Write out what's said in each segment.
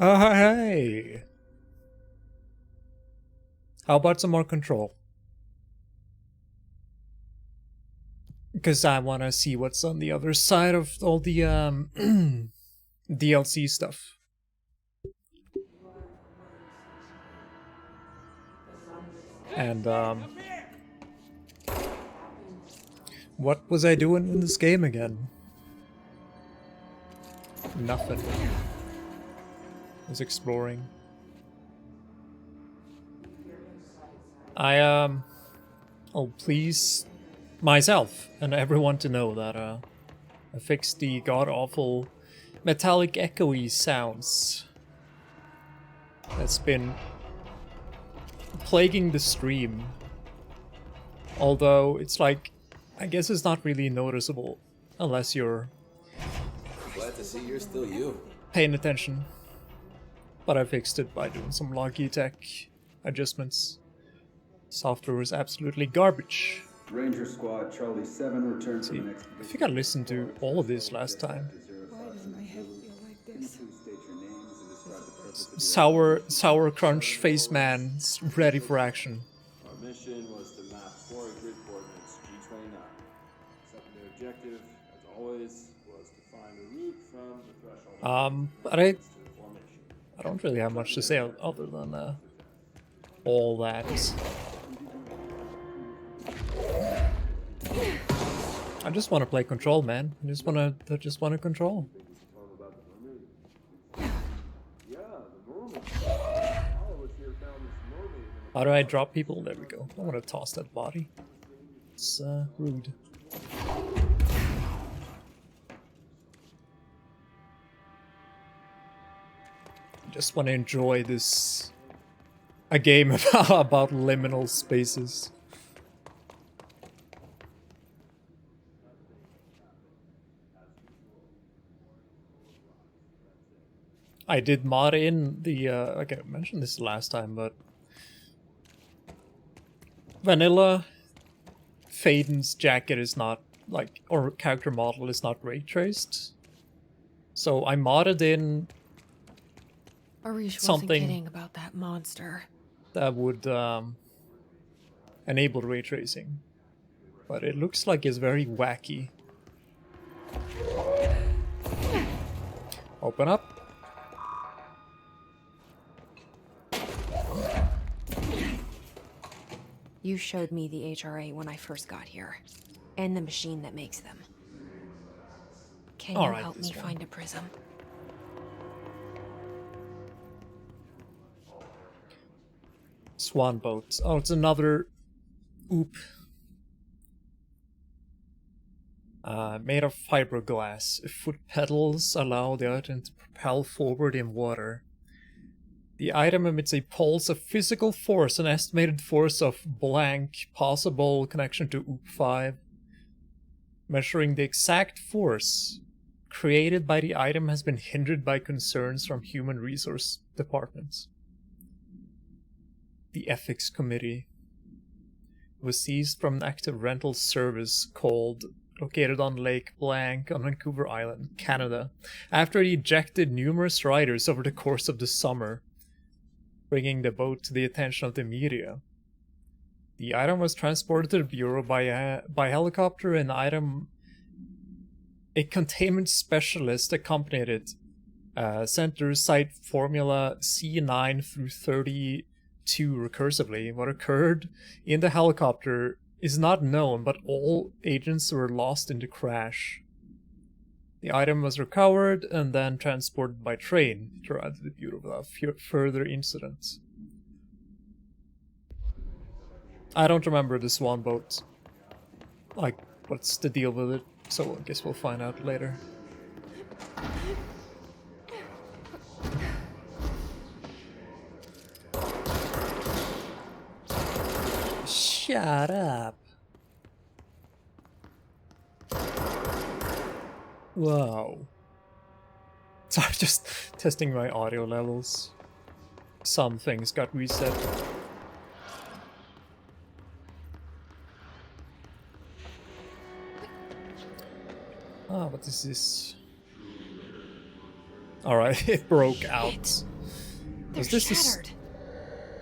Oh, hey! How about some more control? Because I want to see what's on the other side of all the DLC stuff. And what was I doing in this game again? Nothing. I was exploring. Oh, please myself and everyone to know that I fixed the god-awful metallic echoey sounds that's been plaguing the stream. Although it's like, I guess it's not really noticeable unless you're Glad to see you're still you. paying attention. But I fixed it by doing some Logitech adjustments. Software was absolutely garbage. Ranger Squad, Charlie 7, return to the next. I think I listened to all of this last time. Why does my head feel like this? Sour crunch face man ready for action. Our mission was to map quarry grid coordinates G29. Secondary objective, as always, was to find a route from the threshold But to the formation. I don't really have much to say other than all that. I just want to play control, man. I just want to control. How do I drop people? There we go. I want to toss that body. It's rude. I just want to enjoy this. A game about liminal spaces. I did mod in the, like I mentioned this last time, but vanilla Faden's jacket is not, like, or character model is not ray traced. So I modded in Arish something wasn't kidding about that monster. that would enable ray tracing. But it looks like it's very wacky. Open up. You showed me the HRA when I first got here, and the machine that makes them. Can you Alright, help this me one. find a prism? Swan boat. Oh, it's another oop. Made of fiberglass. Foot pedals allow the item to propel forward in water. The item emits a pulse of physical force, an estimated force of blank, possible connection to OOP 5. Measuring the exact force created by the item has been hindered by concerns from human resource departments. The ethics committee was seized from an active rental service located on Lake Blanc on Vancouver Island, Canada, after it ejected numerous riders over the course of the summer, bringing the boat to the attention of the media. The item was transported to the Bureau by helicopter, and a containment specialist accompanied it. Center Site Formula C9 through 32 recursively. What occurred in the helicopter is not known, but all agents were lost in the crash. The item was recovered and then transported by train to arrive at the Bureau without further incident. I don't remember the swan boat. Like, what's the deal with it? So I guess we'll find out later. Shut up. Whoa. Sorry, just testing my audio levels. Some things got reset. What is this? Alright, it broke out. They're Is this shattered.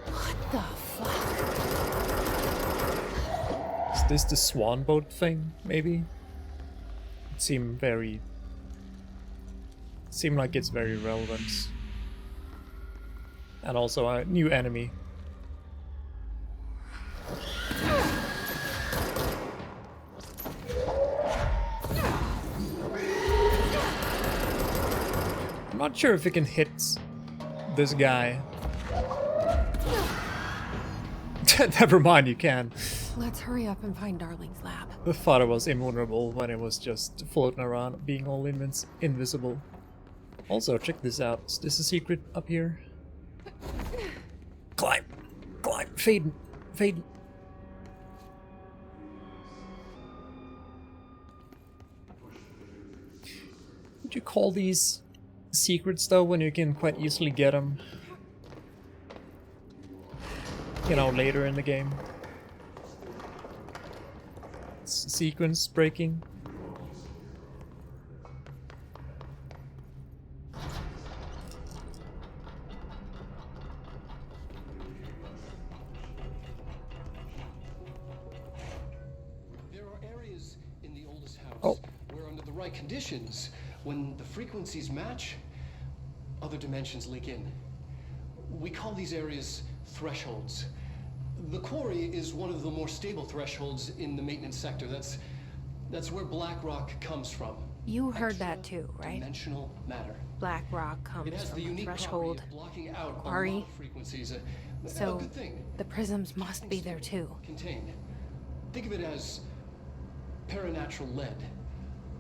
What the fuck? Is this the swan boat thing, maybe? It seemed like it's very relevant. And also a new enemy. I'm not sure if it can hit this guy. Never mind, you can. Let's hurry up and find Darling's lab. I thought it was invulnerable when it was just floating around, being all invisible. Also, check this out. Is this a secret up here? Climb! Climb! Fade! Fade! Would you call these secrets though, when you can quite easily get them? You know, later in the game. Sequence breaking. There are areas in the oldest house Oh. where under the right conditions, when the frequencies match, other dimensions leak in. We call these areas thresholds. The quarry is one of the more stable thresholds in the maintenance sector. That's where black rock comes from. You heard that too, right? Dimensional matter. Black rock comes It has the from a unique threshold. property of blocking out a quarry. lot of frequencies. A So good thing. the prisms must be there too. Contain. Think of it as paranatural lead.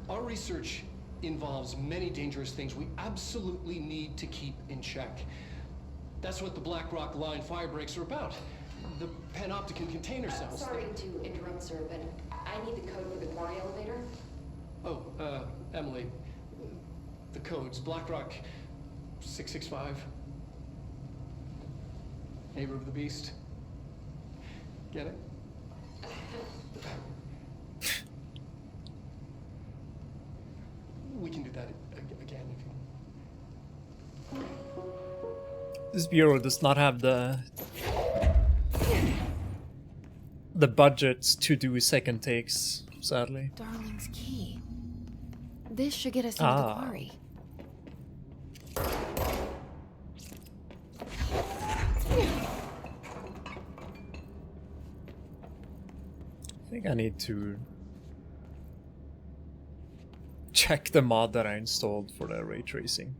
Our research involves many dangerous things we absolutely need to keep in check. That's what the Black Rock Line fire breaks are about. The Panopticon container cells. Sorry to interrupt, sir, but I need the code for the quarry elevator. Oh, Emily. The codes. Black Rock 665. Neighbor of the Beast. Get it? We can do that again if you... This bureau does not have the budget to do second takes, sadly. Darling's key. This should get us into the quarry. I think I need to check the mod that I installed for the ray tracing.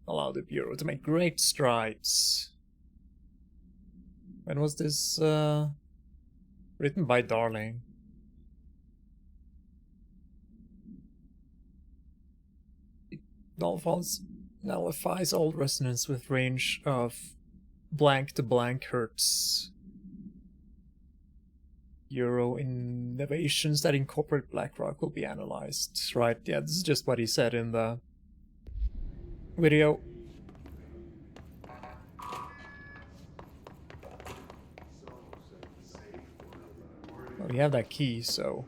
Allow the Bureau to make great strides. When was this written by Darling? It nullifies all resonance with range of blank to blank hertz. Euro innovations that incorporate BlackRock will be analyzed. Right, yeah, this is just what he said in the video. Well, we have that key, so...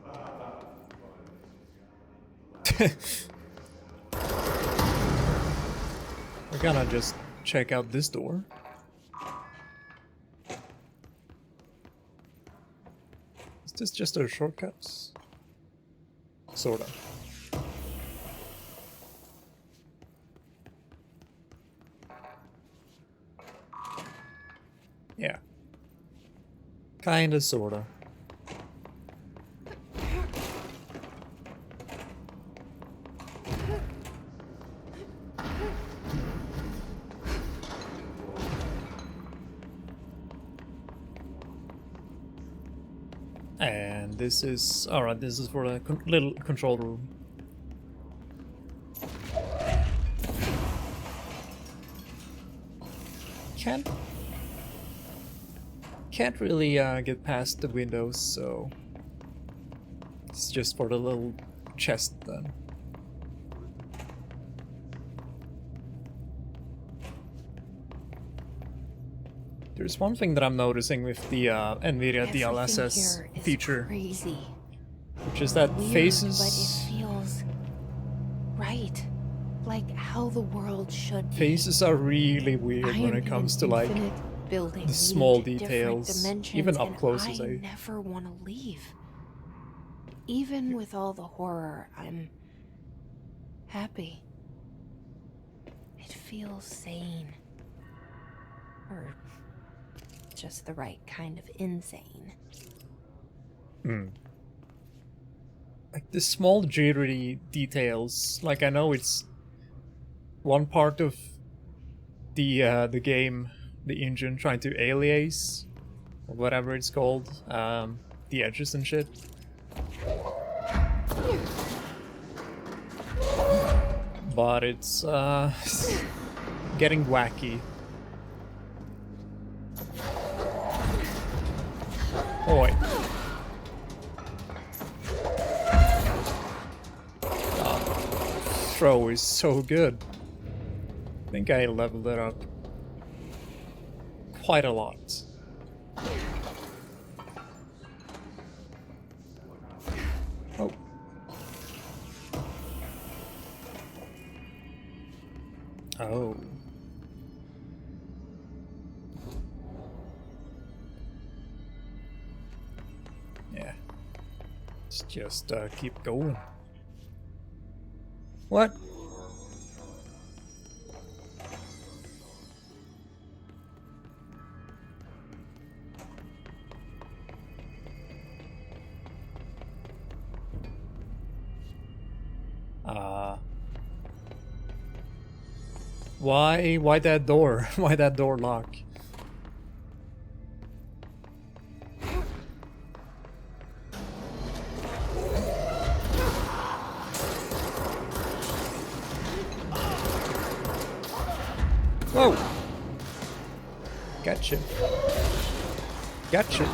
We're gonna just check out this door. Is this just a shortcut? Sorta. Yeah. Kinda, sorta. And this is... Alright, this is for the little control room. Can't really get past the windows, so... It's just for the little chest then. There's one thing that I'm noticing with the NVIDIA Everything DLSS here is feature. crazy. Just that Weird, faces. but it feels right. Like how the world should be. Faces are really weird I when am it in comes an to like infinite building the small leading to different details, dimensions, even up and close I as I. never want to leave. Even with all the horror, I'm happy. It feels sane. Or just the right kind of insane. Like the small jittery details. Like I know it's one part of the game, the engine trying to alias or whatever it's called, the edges and shit. But it's getting wacky. Oh wait. Throw is so good. I think I leveled it up quite a lot. Oh. Oh. Yeah. Let's just keep going. What? Why that door? Why that door lock? Whoa! Gotcha. Gotcha.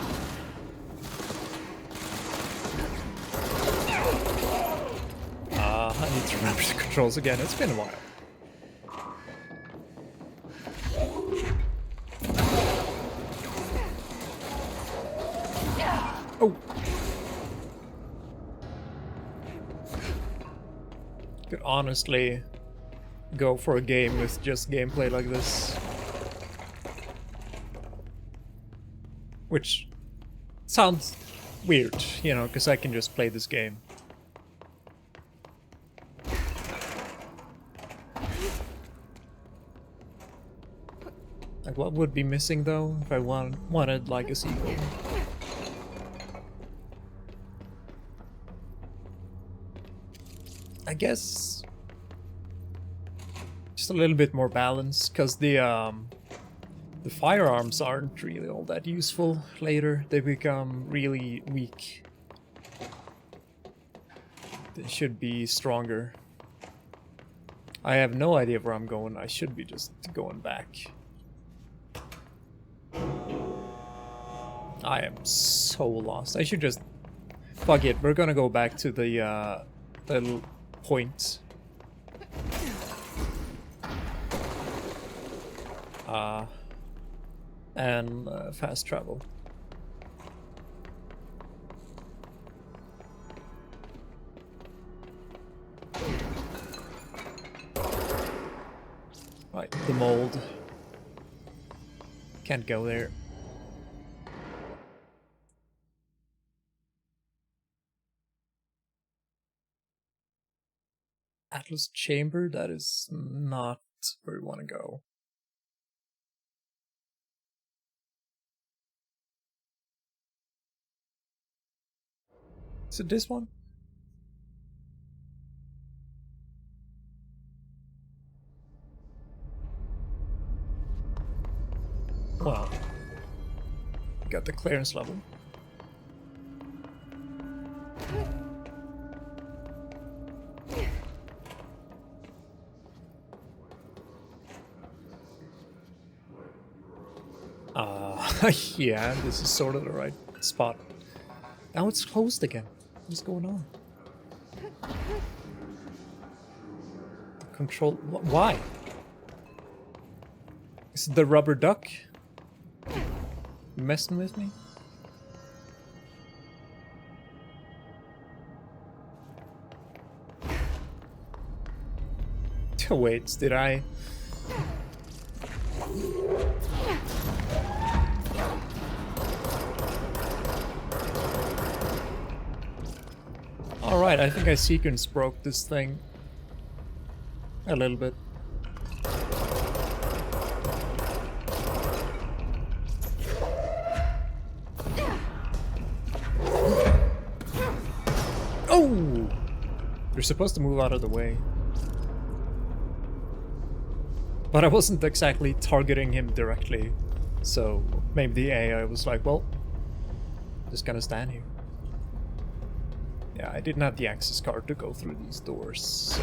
I need to remember the controls again. It's been a while. Oh! Could honestly go for a game with just gameplay like this. Which sounds weird, you know, because I can just play this game. Like, what would be missing though if I wanted like a sequel? I guess just a little bit more balance, because the firearms aren't really all that useful later. They become really weak. They should be stronger. I have no idea where I'm going. I should be just going back. I am so lost. I should just... Fuck it, we're gonna go back to the little point. And fast travel. Right, the mold. Can't go there. Atlas Chamber? That is not where we want to go. Is it this one? Well, got the clearance level. Yeah, this is sort of the right spot. Now it's closed again. What's going on? Control... Why? Is it the rubber duck? You messing with me? Wait, did I... Alright, I think I sequence broke this thing a little bit. Oh! You're supposed to move out of the way. But I wasn't exactly targeting him directly, so maybe the AI was like, well, just gonna stand here. Yeah, I didn't have the access card to go through these doors, so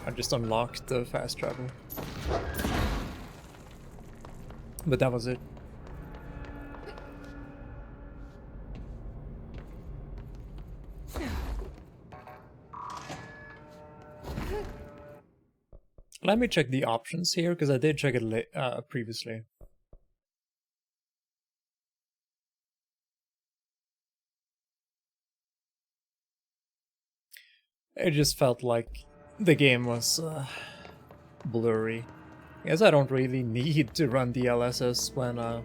I just unlocked the fast travel. But that was it. Let me check the options here, because I did check it previously. It just felt like the game was blurry. I guess I don't really need to run DLSS when I'm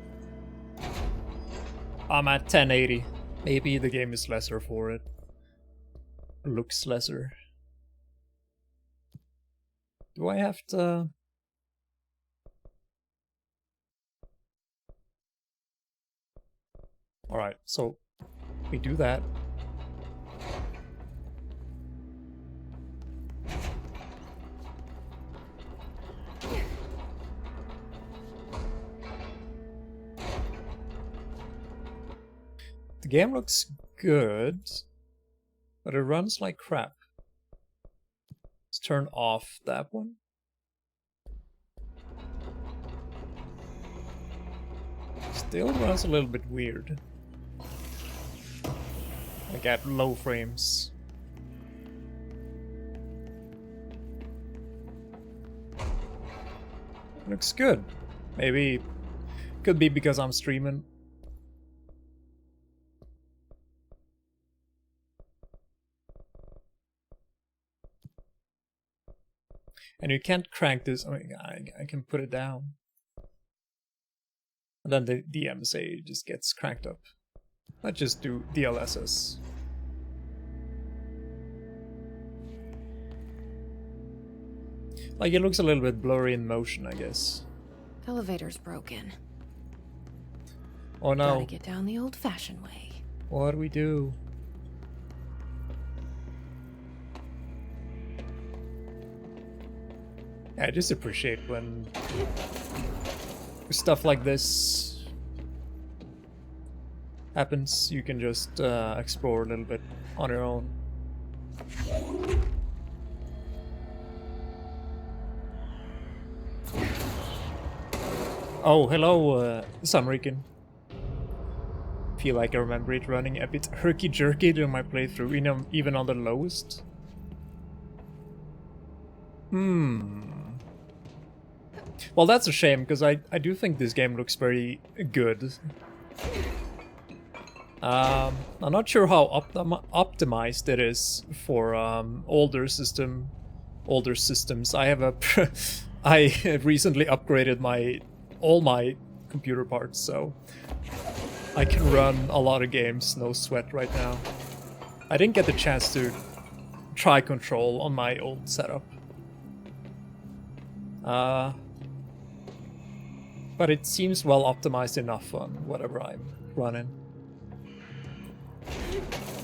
at 1080. Maybe the game is lesser for it. Looks lesser. Do I have to... Alright, so we do that. The game looks good, but it runs like crap. Let's turn off that one. Still runs a little bit weird. Like at low frames. Looks good. Maybe could be because I'm streaming. And you can't crank this. I mean, I can put it down. And then the MSA just gets cranked up. Let's just do DLSS. Like, it looks a little bit blurry in motion, I guess. Elevator's broken. Oh no. Gotta get down the old-fashioned way. What do we do? I just appreciate when stuff like this happens. You can just explore a little bit on your own. Oh, hello, Sunriken. Feel like I remember it running a bit herky-jerky during my playthrough, even on the lowest. Well, that's a shame, because I do think this game looks very good. I'm not sure how optimized it is for older systems. I have a I recently upgraded all my computer parts, so I can run a lot of games, no sweat right now. I didn't get the chance to try Control on my old setup. But it seems well optimized enough on whatever I'm running.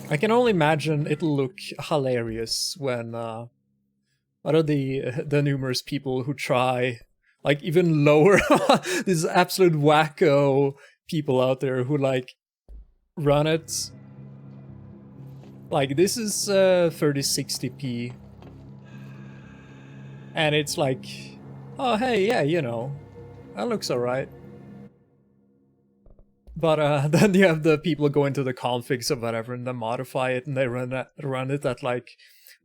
I can only imagine it'll look hilarious when what are the numerous people who try like even lower these absolute wacko people out there who like run it. Like this is 3060p. And it's like, oh hey, yeah, you know, that looks alright. But then you have the people who go into the configs or whatever and then modify it and they run it at like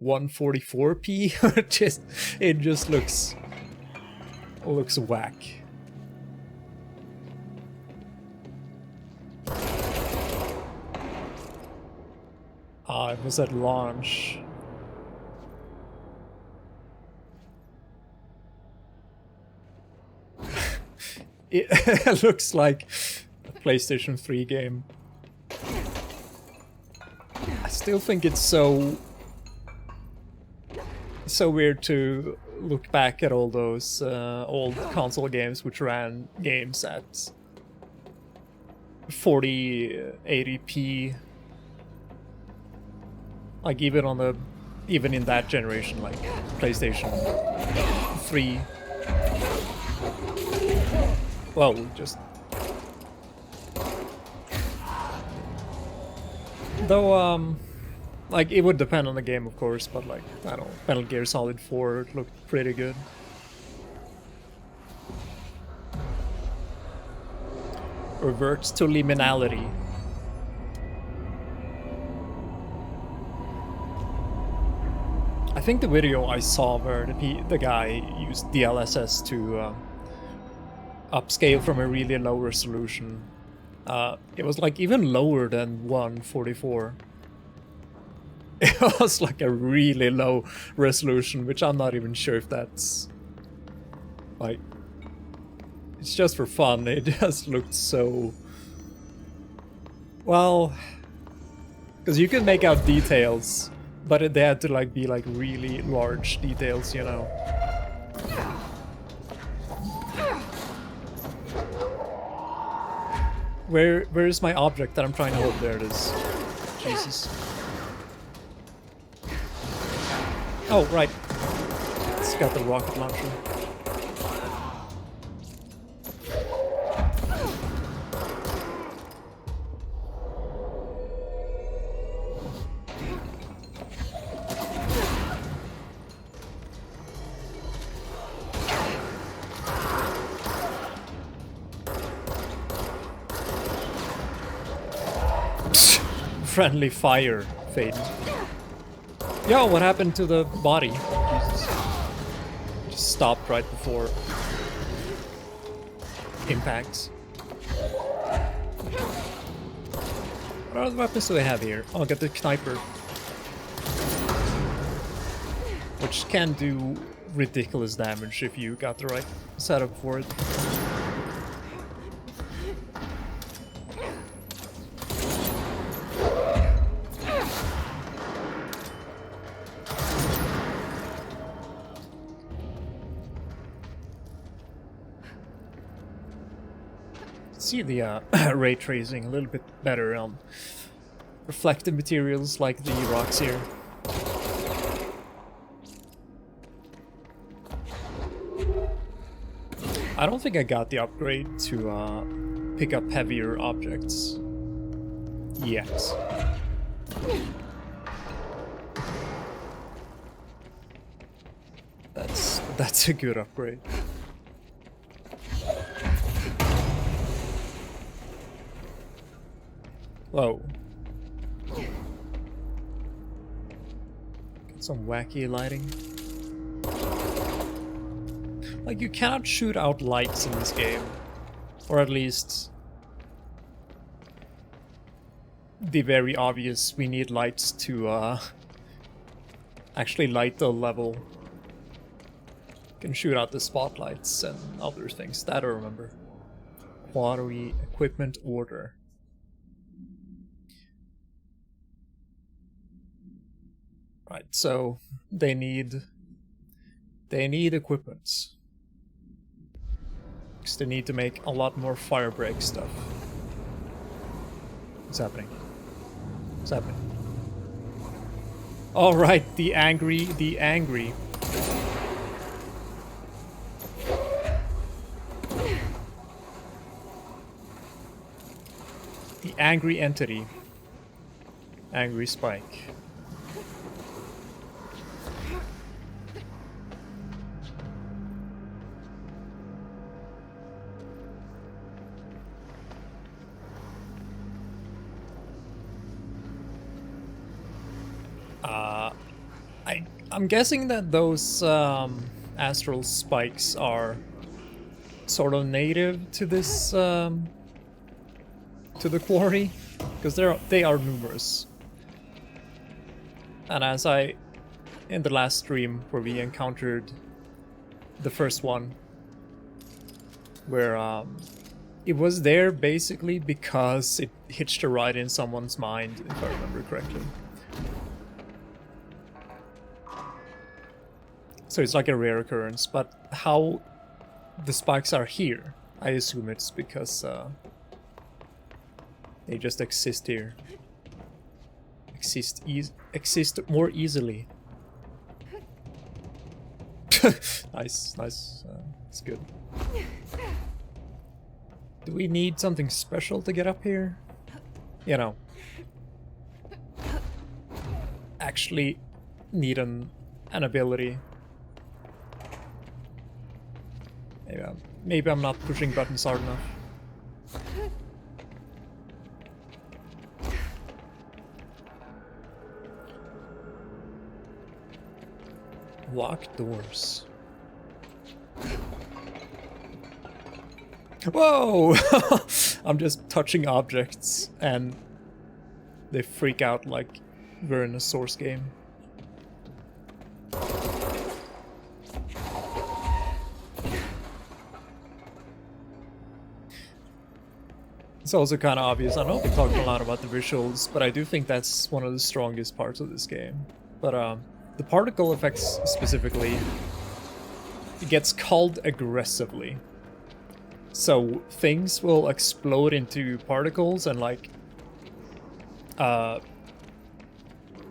144p. it just looks whack. Ah, it was at launch. it looks like a PlayStation 3 game. I still think it's so weird to look back at all those old console games which ran games at 4080p. Like even in that generation, like PlayStation 3. Well, just though like it would depend on the game, of course, but like I don't know, Metal Gear Solid 4 looked pretty good. Reverts to liminality. I think the video I saw where the guy used DLSS to upscale from a really low resolution. It was like even lower than 144. It was like a really low resolution, which I'm not even sure if that's like, it's just for fun. It just looked so well, because you can make out details, but they had to like be like really large details, you know. Where is my object that I'm trying to hold? There it is. Jesus. Oh, right. It's got the rocket launcher. Friendly fire, Faden. Yo, what happened to the body? Jesus. Just stopped right before impacts. What other weapons do I have here? Oh, I'll get the sniper. Which can do ridiculous damage if you got the right setup for it. See the ray tracing a little bit better on reflective materials like the rocks here. I don't think I got the upgrade to pick up heavier objects yet. That's a good upgrade. Whoa. Get some wacky lighting. Like, you cannot shoot out lights in this game. Or at least the very obvious, we need lights to actually light the level. You can shoot out the spotlights and other things. That I remember. Quarry equipment order. Right, so they need equipments. Because they need to make a lot more fire break stuff. What's happening? What's happening? All right, the angry. The angry entity. Angry Spike. I'm guessing that those astral spikes are sort of native to this to the quarry, because they are numerous. And as in the last stream where we encountered the first one, where it was there basically because it hitched a ride in someone's mind, if I remember correctly. So it's like a rare occurrence, but how the spikes are here, I assume it's because they just exist here. Exist more easily. Nice. It's good. Do we need something special to get up here? You know, actually need an ability. Maybe I'm not pushing buttons hard enough. Locked doors. Whoa! I'm just touching objects and they freak out like we're in a Source game. It's also kind of obvious. I know we talked a lot about the visuals, but I do think that's one of the strongest parts of this game. But the particle effects specifically, it gets culled aggressively. So things will explode into particles and like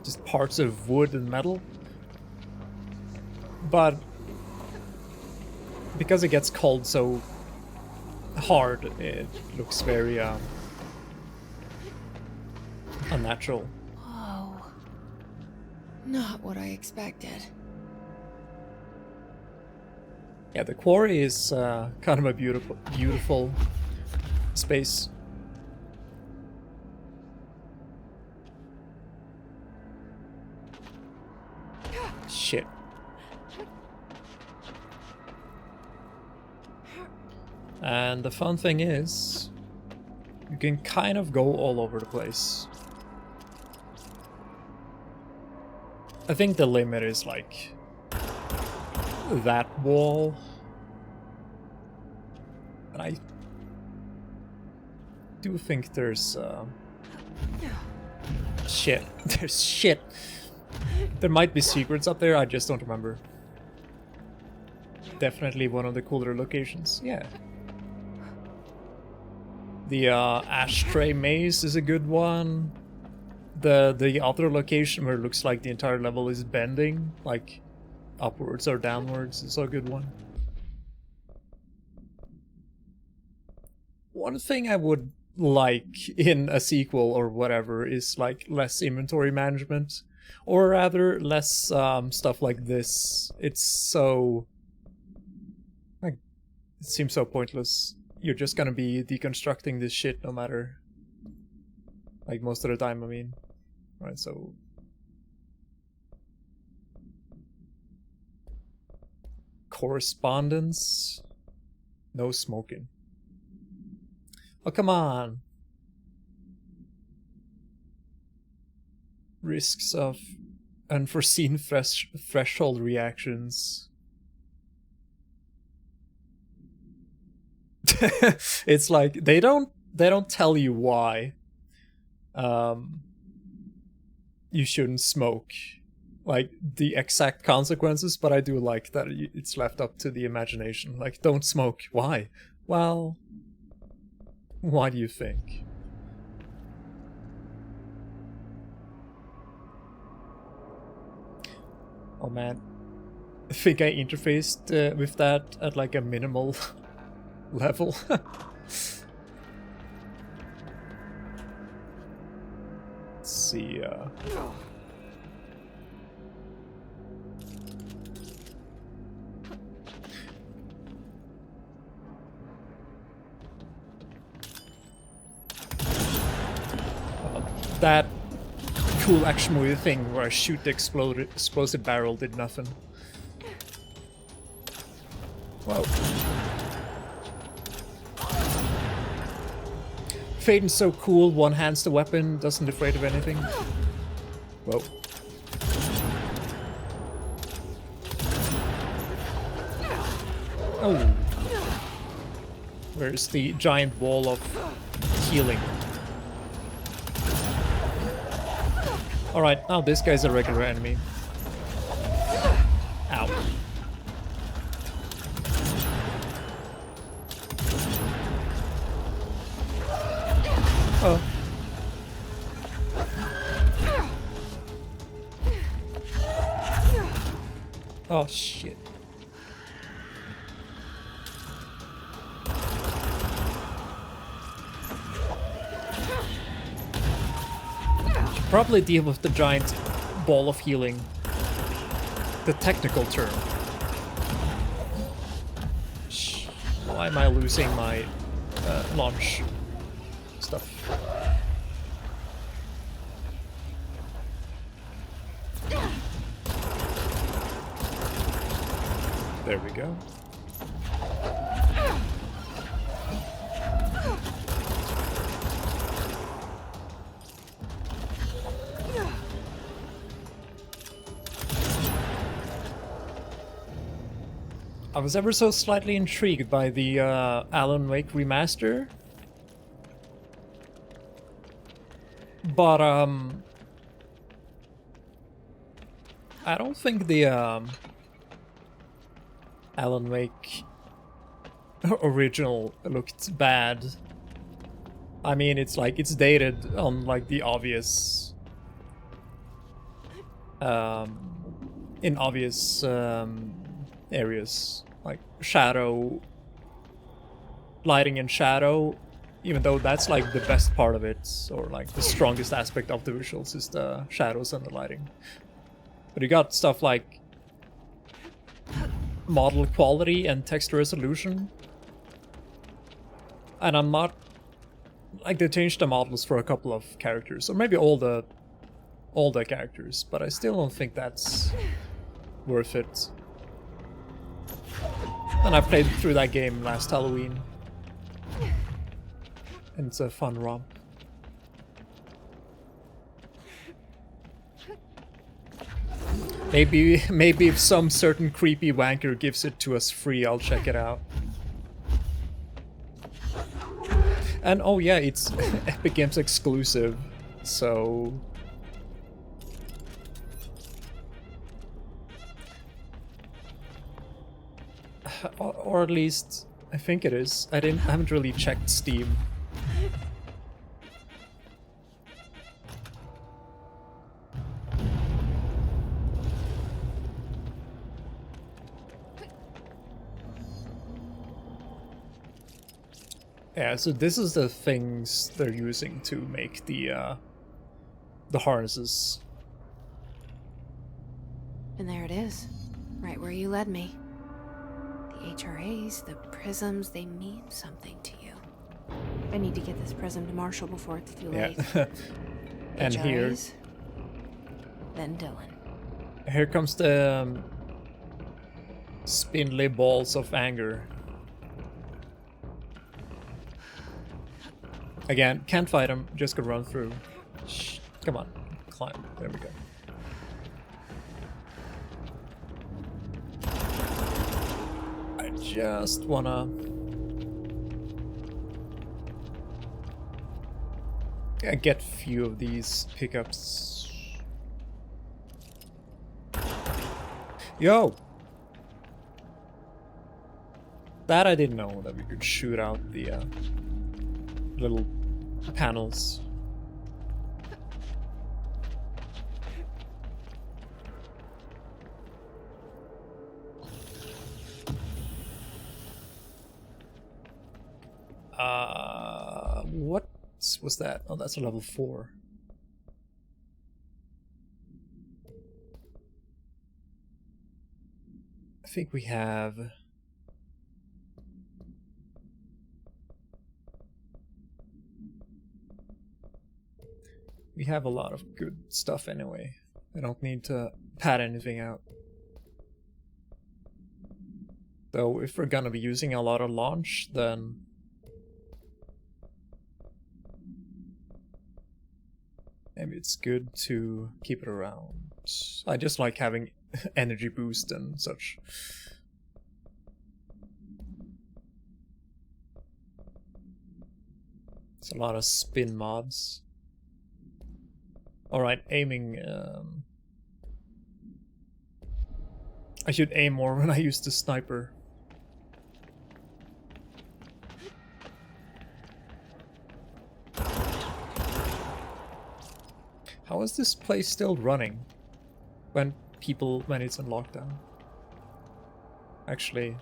just parts of wood and metal. But because it gets culled so hard, it looks very unnatural. Whoa. Not what I expected. Yeah, the quarry is kind of a beautiful space. Shit. And the fun thing is, you can kind of go all over the place. I think the limit is like that wall. And I do think there's shit. There's shit. There might be secrets up there, I just don't remember. Definitely one of the cooler locations. Yeah. The ashtray maze is a good one. The other location where it looks like the entire level is bending, like upwards or downwards, is a good one. One thing I would like in a sequel or whatever is like less inventory management, or rather less stuff like this. It's so like, it seems so pointless. You're just gonna be deconstructing this shit no matter, like, most of the time, I mean. Right, so correspondence, no smoking. Oh, come on. Risks of unforeseen threshold reactions. It's like they don't tell you why you shouldn't smoke, like the exact consequences, but I do like that it's left up to the imagination. Like, don't smoke. Why? Well, why do you think? Oh man, I think I interfaced with that at like a minimal level. Let's see. That cool action movie thing where I shoot the explosive barrel did nothing. Whoa. Faden's so cool, one hands the weapon, doesn't afraid of anything. Whoa. Oh. Where's the giant ball of healing? Alright, now this guy's a regular enemy. Ow. Oh. Oh shit. Should probably deal with the giant ball of healing. The technical term. Why am I losing my launch stuff? There we go. I was ever so slightly intrigued by the Alan Wake remaster. But I don't think the Alan Wake original looked bad. I mean, it's like, it's dated on like the obvious in obvious areas, like shadow, lighting and shadow, even though that's like the best part of it, or like the strongest aspect of the visuals is the shadows and the lighting. But you got stuff like model quality and text resolution, and I'm not like, they changed the models for a couple of characters, or maybe all the characters, but I still don't think that's worth it. And I played through that game last Halloween, and it's a fun romp. Maybe if some certain creepy wanker gives it to us free, I'll check it out. And oh yeah, it's Epic Games exclusive, so... Or at least, I think it is. I haven't really checked Steam. Yeah, so this is the things they're using to make the harnesses. And there it is, right where you led me. The HRAs, the prisms, they mean something to you. I need to get this prism to Marshall before it's too late. Yeah. And HRAs, then Dylan. Here comes the spindly balls of anger. Again, can't fight him, just gonna run through. Shh, come on, climb. There we go. I just wanna... get few of these pickups. Yo! That I didn't know, that we could shoot out the little panels. What was that? Oh, that's a level 4. I think we have... We have a lot of good stuff anyway. I don't need to pad anything out. Though if we're gonna be using a lot of launch, then... maybe it's good to keep it around. I just like having energy boost and such. It's a lot of spin mobs. Alright, aiming. I should aim more when I use the sniper. How is this place still running when it's in lockdown? Actually,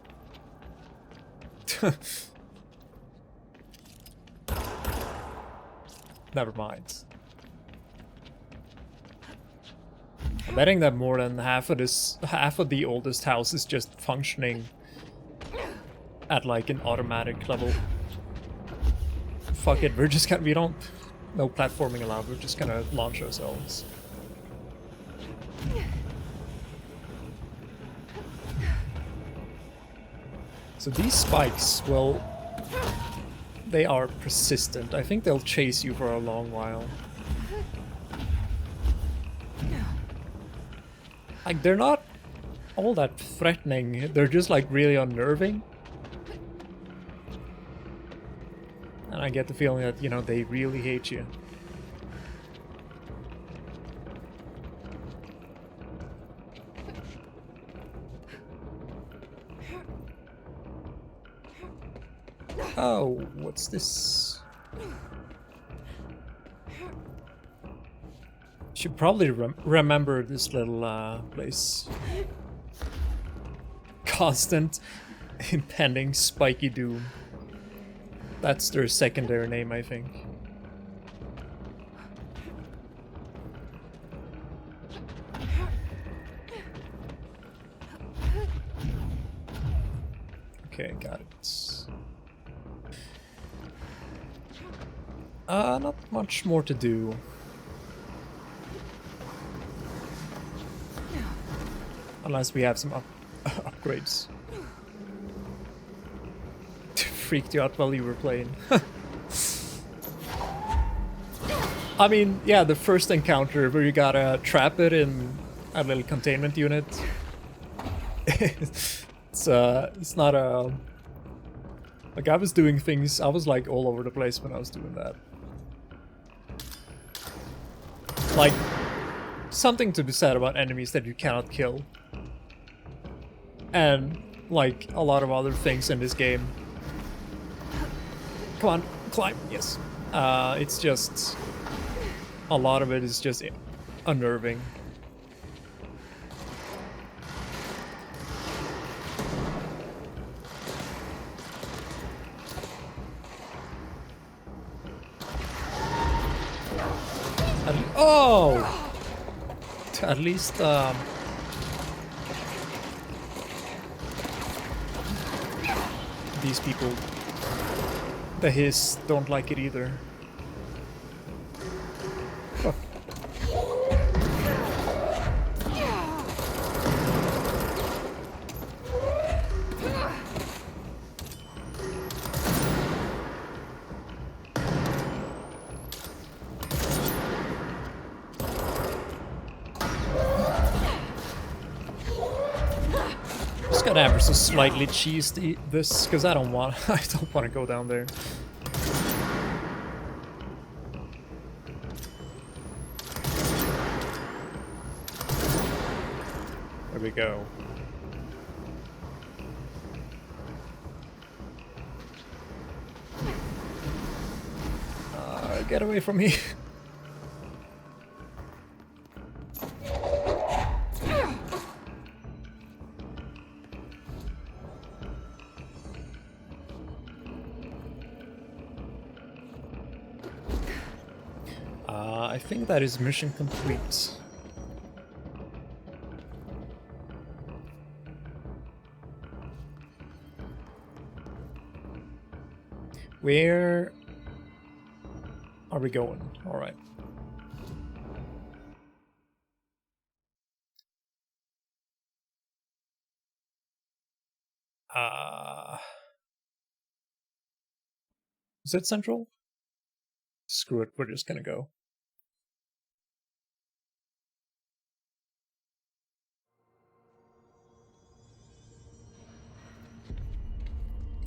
never mind. I'm betting that more than half of the oldest house is just functioning at like an automatic level. Fuck it, no platforming allowed, we're just gonna launch ourselves. So these spikes, well, they are persistent. I think they'll chase you for a long while. Like, they're not all that threatening, they're just like really unnerving. And I get the feeling that, you know, they really hate you. Oh, what's this? Should probably remember this little place. Constant impending spiky doom. That's their secondary name, I think. Okay, got it. Not much more to do. Unless we have some upgrades. Freaked you out while you were playing. I mean, yeah, the first encounter where you gotta trap it in a little containment unit. It's not a... Like, I was doing things, I was like all over the place when I was doing that. Like, something to be said about enemies that you cannot kill. And, like, a lot of other things in this game. Come on, climb, yes. It's just... A lot of it is just unnerving. Oh! At least, these people, the hiss, don't like it either. Oh. Just gotta ever so slightly cheese this, because I don't want to go down there. There we go. Get away from me. I think that is mission complete. Where are we going? All right. Is it central? Screw it, we're just gonna go.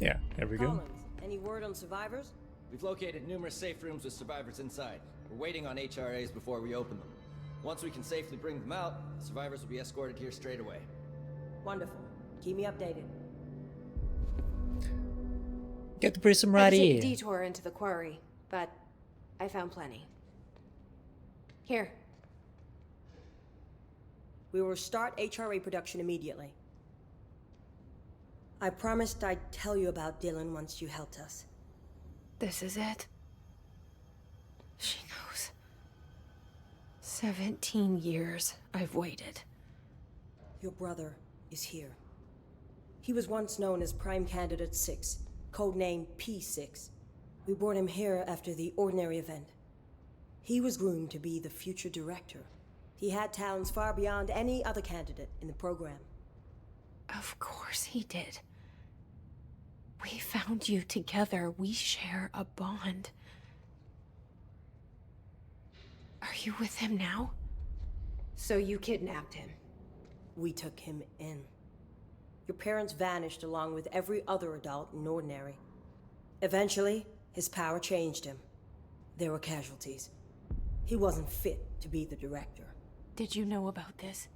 Yeah, there we go. Collins, any word on survivors? We've located numerous safe rooms with survivors inside. We're waiting on HRAs before we open them. Once we can safely bring them out, survivors will be escorted here straight away. Wonderful. Keep me updated. Get the prism I right could take a here. detour into the quarry, but I found plenty. Here. We will start HRA production immediately. I promised I'd tell you about Dylan once you helped us. This is it. She knows. 17 years I've waited. Your brother is here. He was once known as Prime Candidate 6, codename P6. We brought him here after the Ordinary event. He was groomed to be the future director. He had talents far beyond any other candidate in the program. Of course he did. We found you together. We share a bond. Are you with him now? So you kidnapped him? We took him in. Your parents vanished along with every other adult in Ordinary. Eventually, his power changed him. There were casualties. He wasn't fit to be the director. Did you know about this?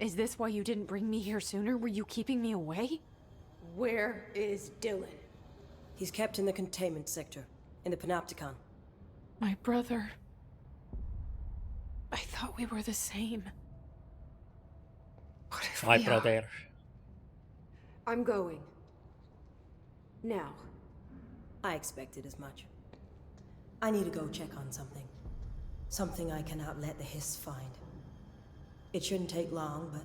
Is this why you didn't bring me here sooner? Were you keeping me away? Where is Dylan? He's kept in the containment sector, in the Panopticon. My brother. I thought we were the same. What if My we brother. are? I'm going. Now. I expected as much. I need to go check on something. Something I cannot let the Hiss find. It shouldn't take long, but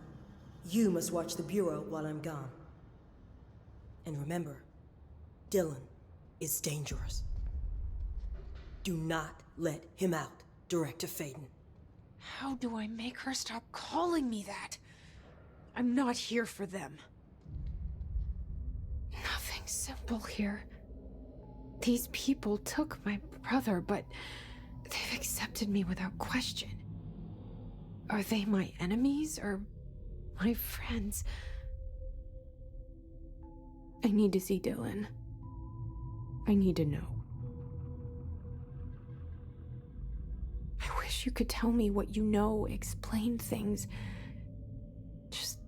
you must watch the Bureau while I'm gone. And remember, Dylan is dangerous. Do not let him out, Director Faden. How do I make her stop calling me that? I'm not here for them. Nothing simple here. These people took my brother, but they've accepted me without question. Are they my enemies or my friends? I need to see Dylan. I need to know. I wish you could tell me what you know, explain things. Just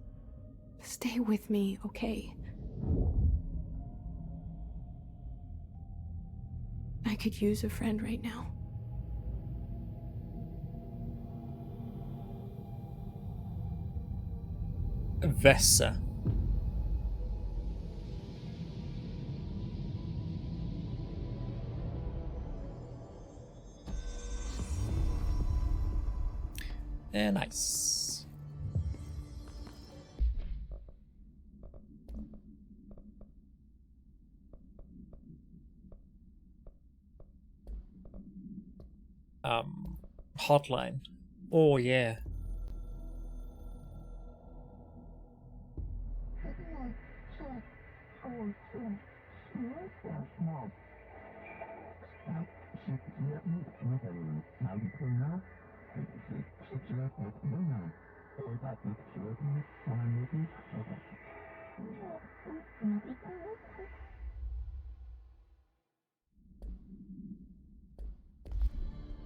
stay with me, okay? I could use a friend right now. Vessa. Nice. Hotline. Oh yeah.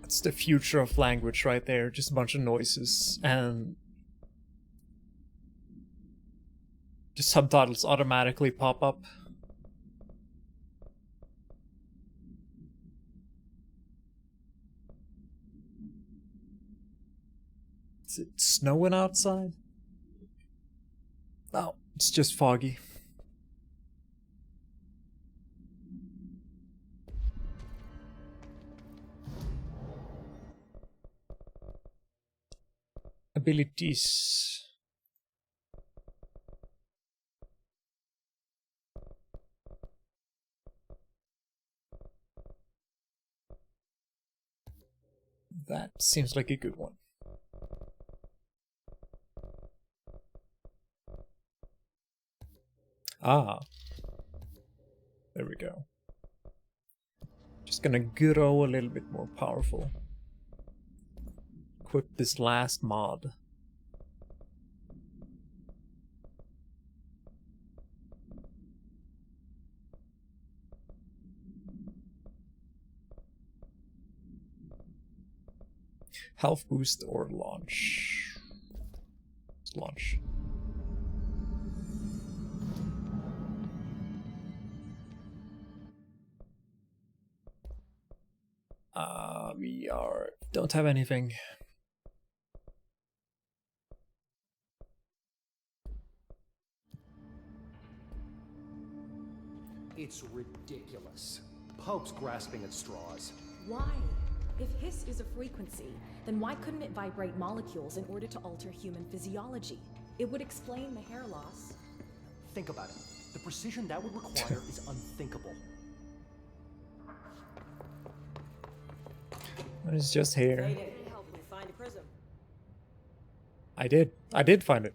That's the future of language right there, just a bunch of noises and the subtitles automatically pop up. Is it snowing outside? No, it's just foggy. Abilities. That seems like a good one. Ah. There we go. Just gonna grow a little bit more powerful. Equip this last mod. Health boost or launch? Let's launch. We don't have anything. It's ridiculous. Pope's grasping at straws. Why? If hiss is a frequency, then why couldn't it vibrate molecules in order to alter human physiology? It would explain the hair loss. Think about it. The precision that would require is unthinkable. It's just here. They didn't help me find a prism. I did find it.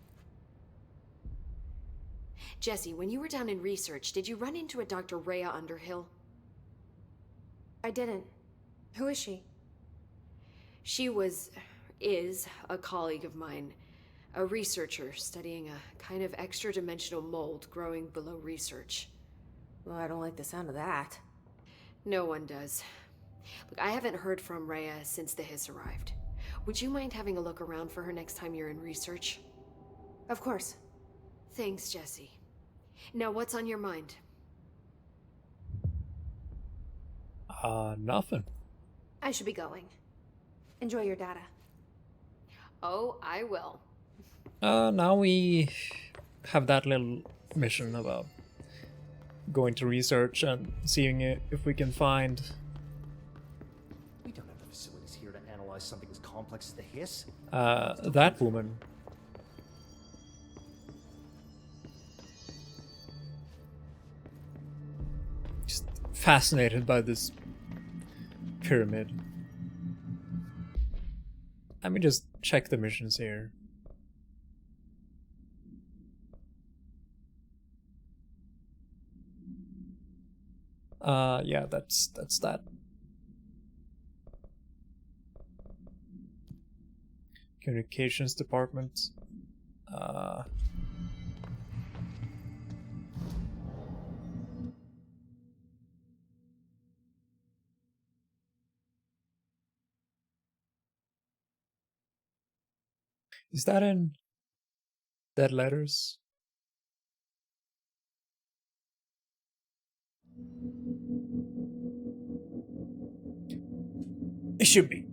Jesse, when you were down in research, did you run into a Dr. Rhea Underhill? I didn't. Who is she? She is a colleague of mine. A researcher studying a kind of extra-dimensional mold growing below research. Well, I don't like the sound of that. No one does. Look, I haven't heard from Rhea since the hiss arrived. Would you mind having a look around for her next time you're in research? Of course. Thanks, Jesse. Now, what's on your mind? Nothing. I should be going. Enjoy your data. Oh, I will. Now we have that little mission about going to research and seeing if we can find. We don't have the facilities here to analyze something as complex as the hiss. That woman. Just fascinated by this pyramid. Let me just check the missions here. Yeah, that's that. Communications department. Is that in Dead Letters? It should be.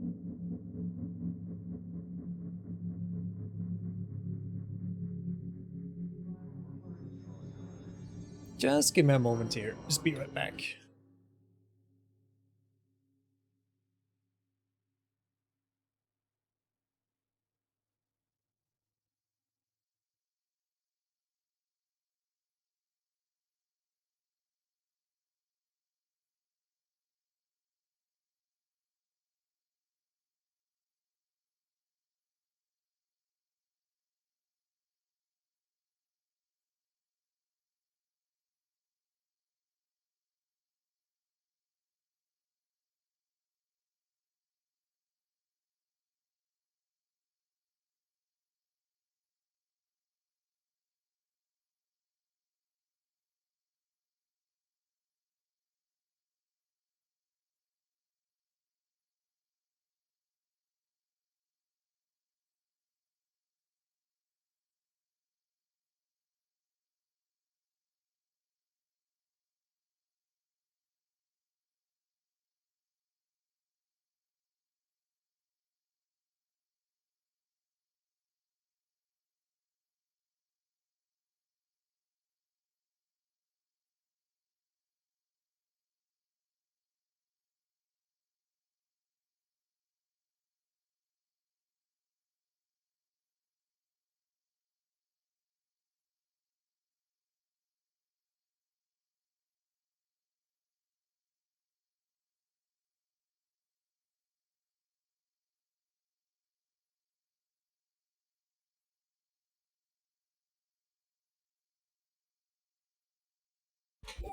Just give me a moment here. Just be right back.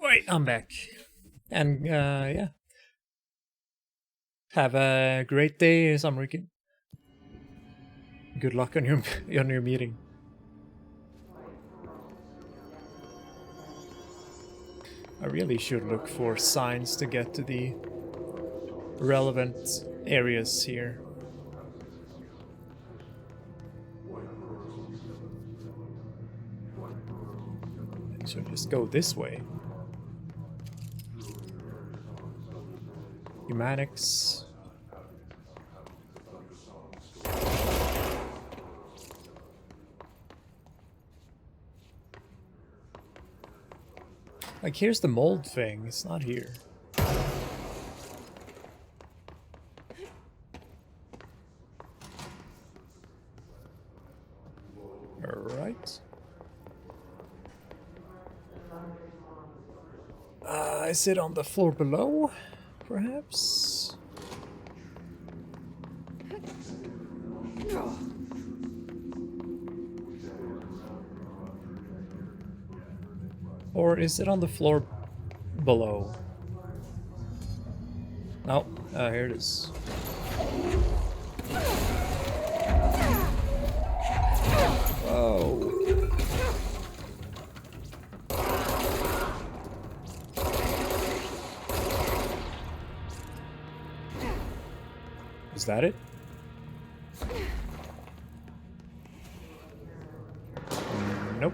Wait, I'm back. And yeah. Have a great day, Samrikin. Good luck on your meeting. I really should look for signs to get to the relevant areas here. just go this way. Humanics. Like, here's the mold thing. It's not here. Alright. Is it on the floor below? Perhaps? Or is it on the floor below? No, here it is. Whoa. Is that it? Nope.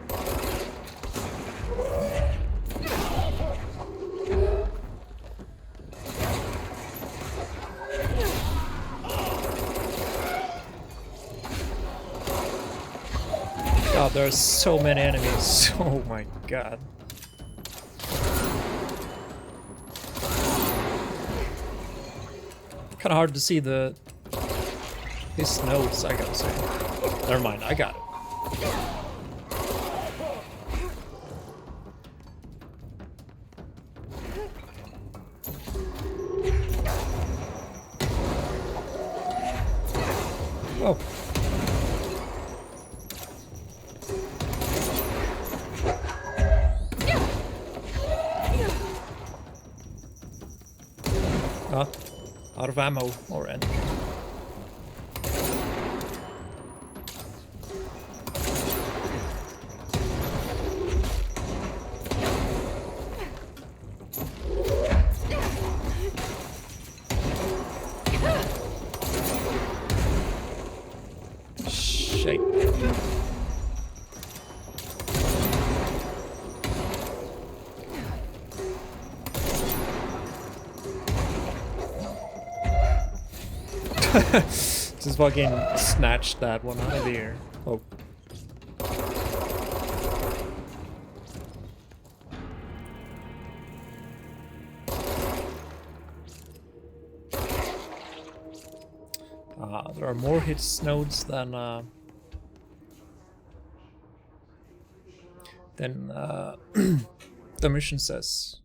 God, there are so many enemies. Oh my god. Kind of hard to see his notes, I gotta say. Never mind, I got it. Oh. Out of ammo already. Shake. Just fucking snatched that one out of the air. Oh. There are more hit nodes than the mission says.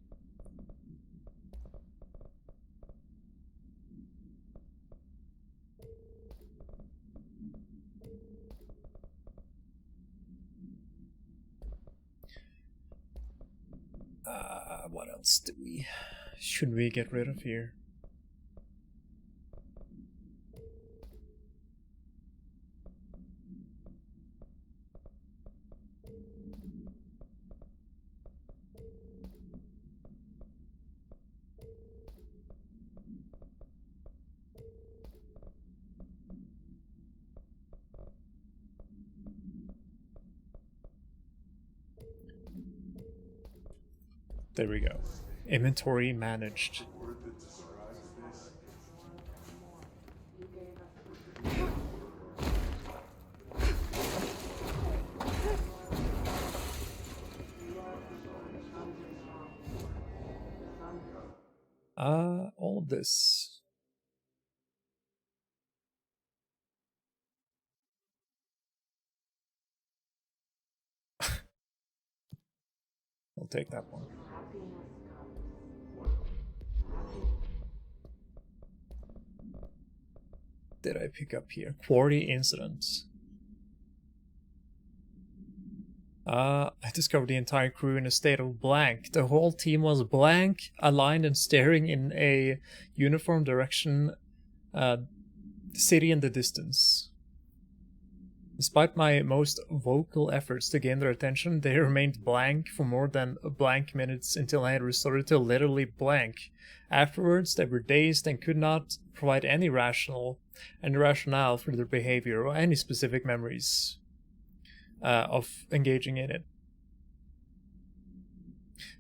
What else should we get rid of here? There we go. Inventory managed. All of this. I'll take that one. Did I pick up here? Quarry incidents. I discovered the entire crew in a state of blank. The whole team was blank, aligned and staring in a uniform direction, city in the distance. Despite my most vocal efforts to gain their attention, they remained blank for more than blank minutes until I had resorted to literally blank. Afterwards, they were dazed and could not provide any rationale for their behavior or any specific memories of engaging in it.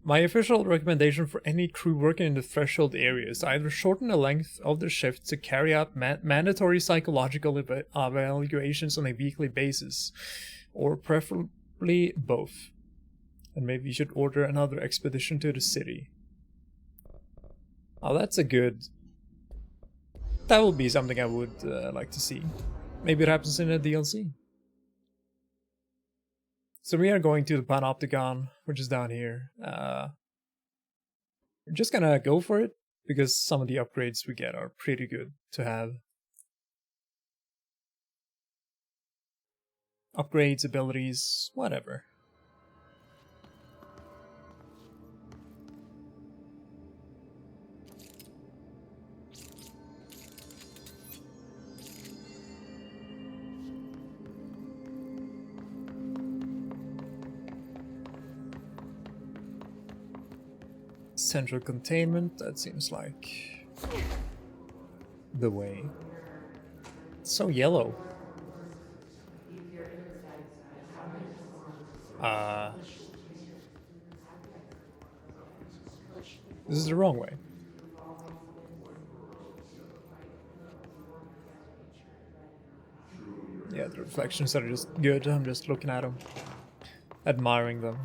My official recommendation for any crew working in the threshold area is either shorten the length of their shift to carry out mandatory psychological evaluations on a weekly basis, or preferably both. And maybe you should order another expedition to the city. Oh, that's a good... That would be something I would like to see. Maybe it happens in a DLC. So we are going to the Panopticon, which is down here. We're just gonna go for it, because some of the upgrades we get are pretty good to have. Upgrades, abilities, whatever. Central containment, that seems like the way. It's so yellow. This is the wrong way. Yeah, the reflections are just good. I'm just looking at them, admiring them.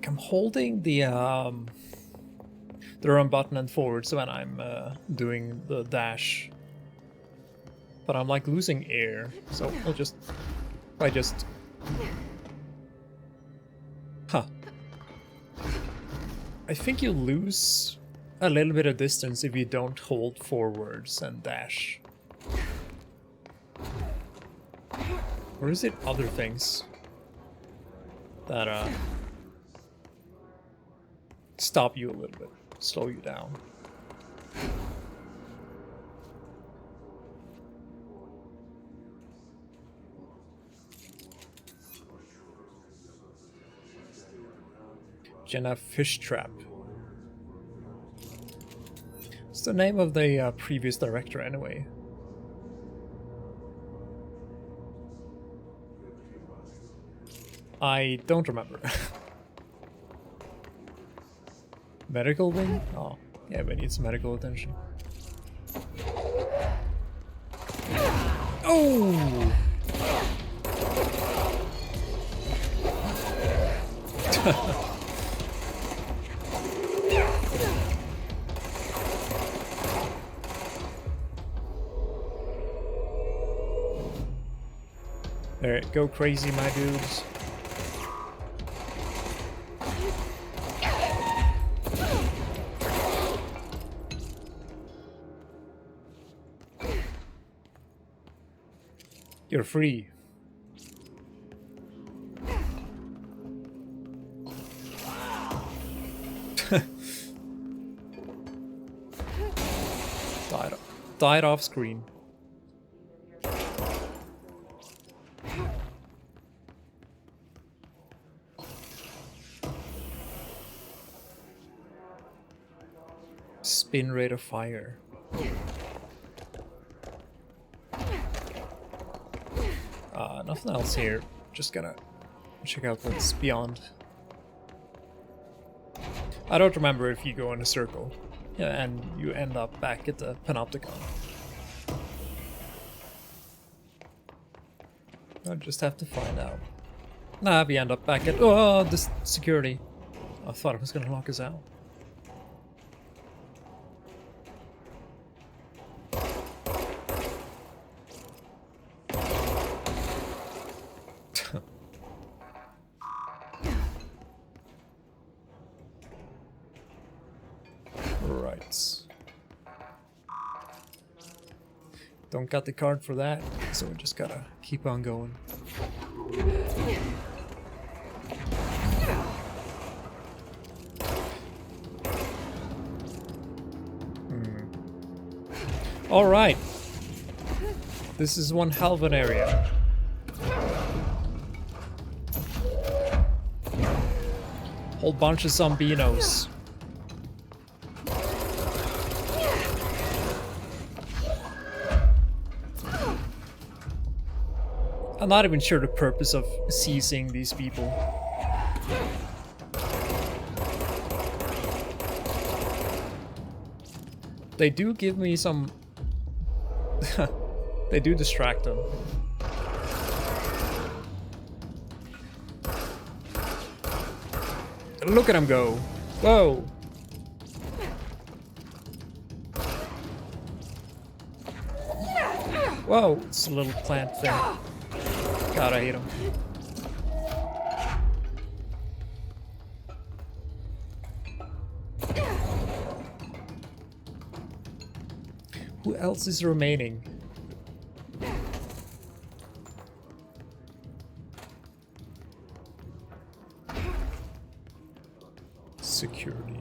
I'm holding the run button and forwards when I'm doing the dash, but I'm like losing air, so I just I think you lose a little bit of distance if you don't hold forwards and dash. Or is it other things that stop you a little bit, slow you down? Jenna Fish Trap. What's the name of the previous director anyway? I don't remember. Medical wing? Oh, yeah, we need some medical attention. Oh! Alright, go crazy, my dudes. You're free. Died off screen. Spin rate of fire. Nothing else here. Just gonna check out what's beyond. I don't remember if you go in a circle, yeah, and you end up back at the Panopticon. I'll just have to find out. Nah, we end up back at this security. I thought it was gonna lock us out. Don't got the card for that, so we just gotta keep on going. Alright. This is one hell of an area. Whole bunch of zombinos. I'm not even sure the purpose of seizing these people. They do give me some... They do distract them. Look at him go! Whoa! Whoa! It's a little plant thing. God, I hate him. Who else is remaining? Security.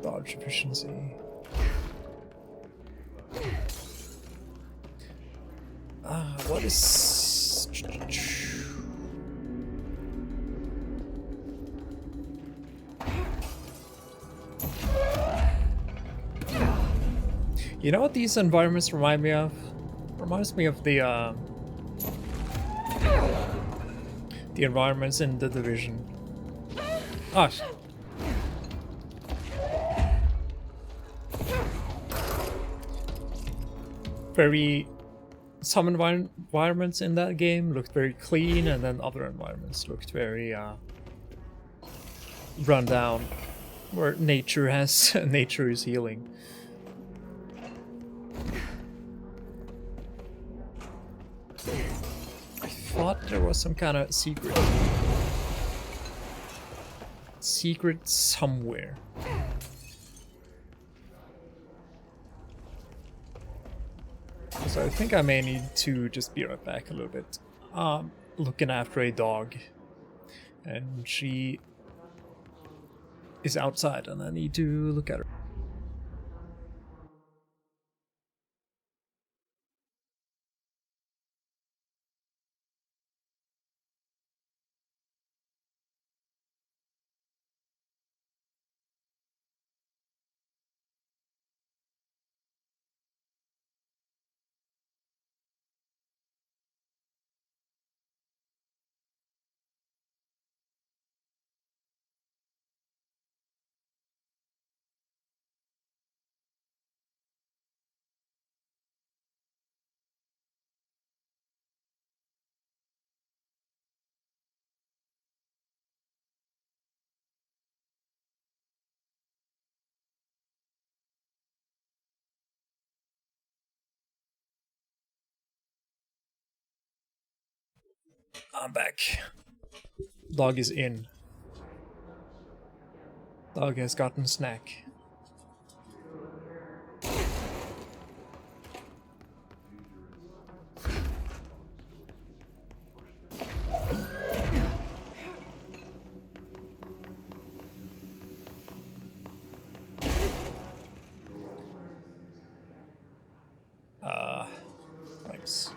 Dodge efficiency. What is... You know what these environments remind me of? Reminds me of the environments in The Division. Ah. Some environments in that game looked very clean, and then other environments looked very run down, where nature is healing. I thought there was some kind of secret somewhere. So I think I may need to just be right back a little bit. Looking after a dog, and she is outside, and I need to look at her. I'm back. Dog is in. Dog has gotten snack. Thanks.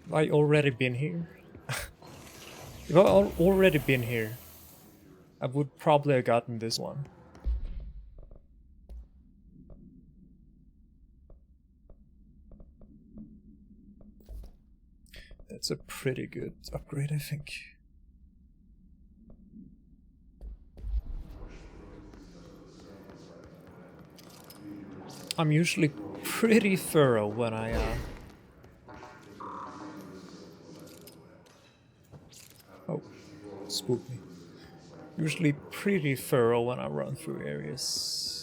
Have I already been here? If I already been here, I would probably have gotten this one. That's a pretty good upgrade, I think. I'm usually pretty thorough when I oh, spooked me. Usually pretty thorough when I run through areas.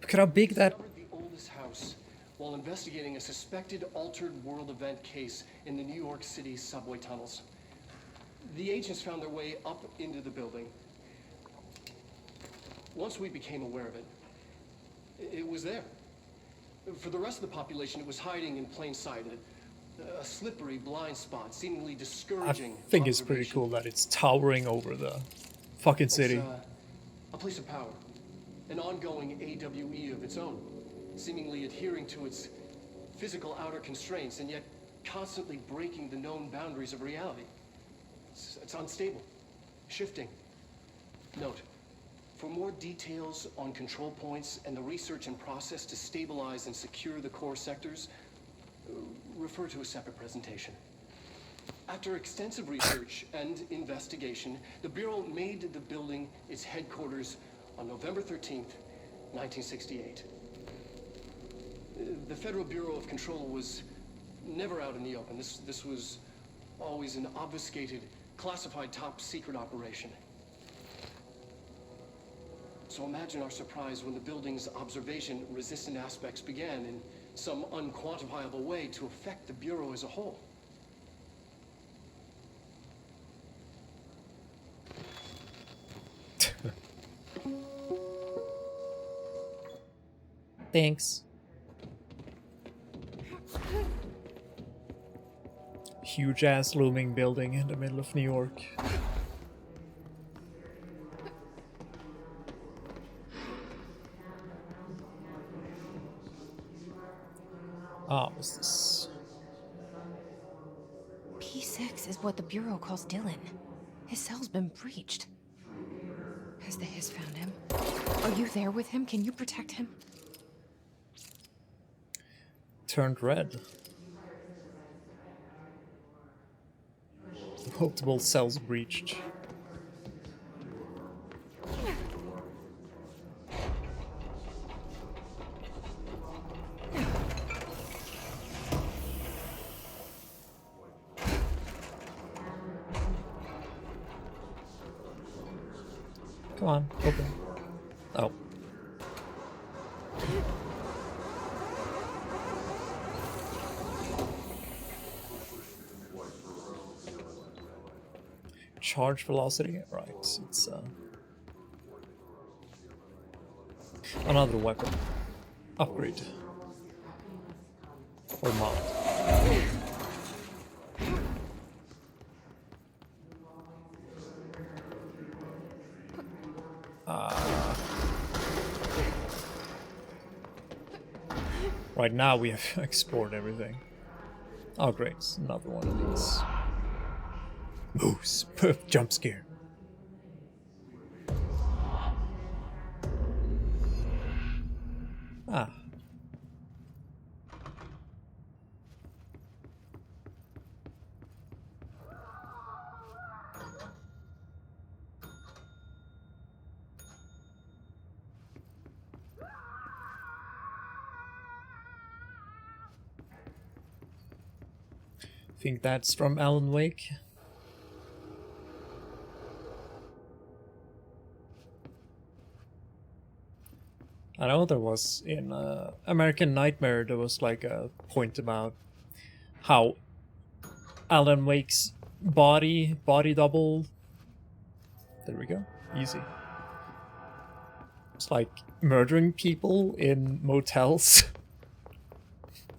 Look at how big that... The oldest house while investigating a suspected altered world event case in the New York City subway tunnels. The agents found their way up into the building. Once we became aware of it, it was there. For the rest of the population, it was hiding in plain sight, a slippery blind spot, seemingly I discouraging. think it's pretty observation. cool that it's towering over the fucking city. It's a place of power, an ongoing AWE of its own, seemingly adhering to its physical outer constraints and yet constantly breaking the known boundaries of reality. It's unstable, shifting. Note, for more details on control points and the research and process to stabilize and secure the core sectors, refer to a separate presentation. After extensive research and investigation, the Bureau made the building its headquarters on November 13th, 1968. The Federal Bureau of Control was never out in the open. This was always an obfuscated, classified top-secret operation. So imagine our surprise when the building's observation-resistant aspects began in some unquantifiable way to affect the Bureau as a whole. Thanks. Huge ass looming building in the middle of New York. Ah, what's this? P6 is what the Bureau calls Dylan. His cell's been breached. Has the Hiss found him? Are you there with him? Can you protect him? Turned red. Multiple cells breached. Come on, open. Oh. Charge velocity, right? It's another weapon upgrade or mod. Right now we have explored everything. Oh great, it's another one of these. Moose, jump scare. Ah. Think that's from Alan Wake. I know there was in American Nightmare, there was like a point about how Alan Wake's body double. There we go, easy. It's like murdering people in motels,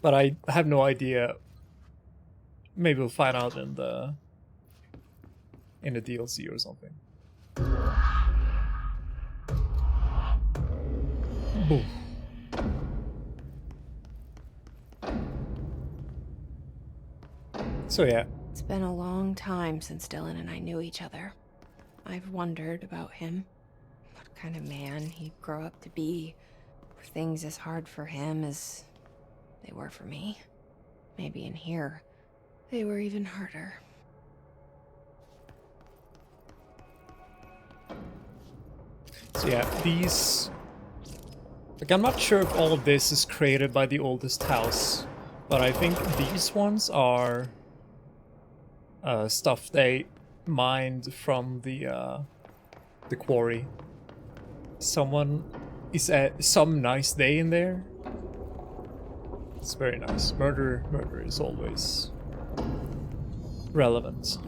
but I have no idea. Maybe we'll find out in the DLC or something. Boom. So yeah. It's been a long time since Dylan and I knew each other. I've wondered about him. What kind of man he'd grow up to be. Were things as hard for him as they were for me? Maybe in here, they were even harder. So yeah, these... Like, I'm not sure if all of this is created by the oldest house, but I think these ones are stuff they mined from the quarry. Someone is at some nice day in there. It's very nice. Murder is always relevant.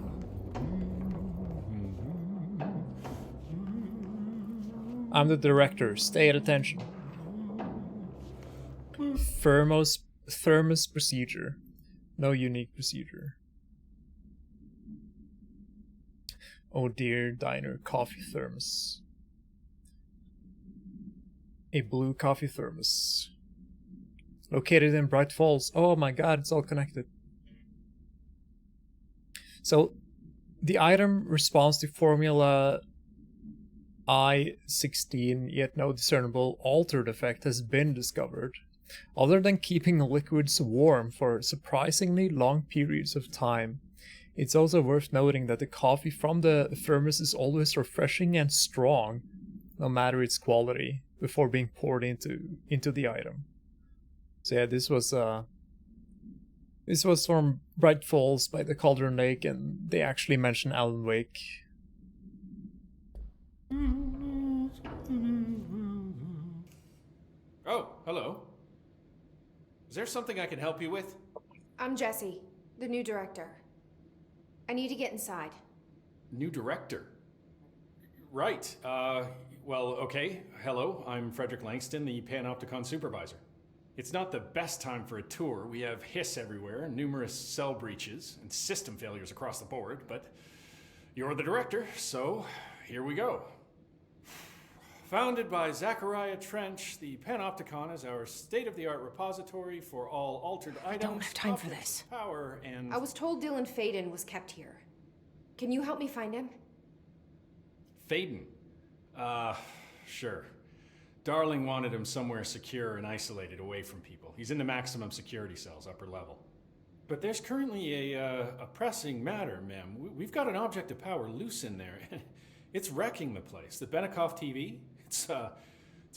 I'm the director. Stay at attention. Thermos procedure. No unique procedure. Oh dear, diner coffee thermos. A blue coffee thermos. Located in Bright Falls. Oh my god, it's all connected. So, the item responds to Formula I-16, yet no discernible altered effect has been discovered, other than keeping liquids warm for surprisingly long periods of time. It's also worth noting that the coffee from the thermos is always refreshing and strong, no matter its quality, before being poured into the item. So yeah, this was from Bright Falls by the Cauldron Lake, and they actually mention Alan Wake. Oh, hello. Is there something I can help you with? I'm Jessie, the new director. I need to get inside. New director? Right. Well, okay. Hello, I'm Frederick Langston, the Panopticon supervisor. It's not the best time for a tour. We have hiss everywhere, numerous cell breaches, and system failures across the board, but you're the director, so here we go. Founded by Zachariah Trench, the Panopticon is our state-of-the-art repository for all altered items. I don't have time for this. Power and... I was told Dylan Faden was kept here. Can you help me find him? Faden? Sure. Darling wanted him somewhere secure and isolated away from people. He's in the maximum security cells, upper level. But there's currently a pressing matter, ma'am. We've got an object of power loose in there. It's wrecking the place. The Benikoff TV, it's a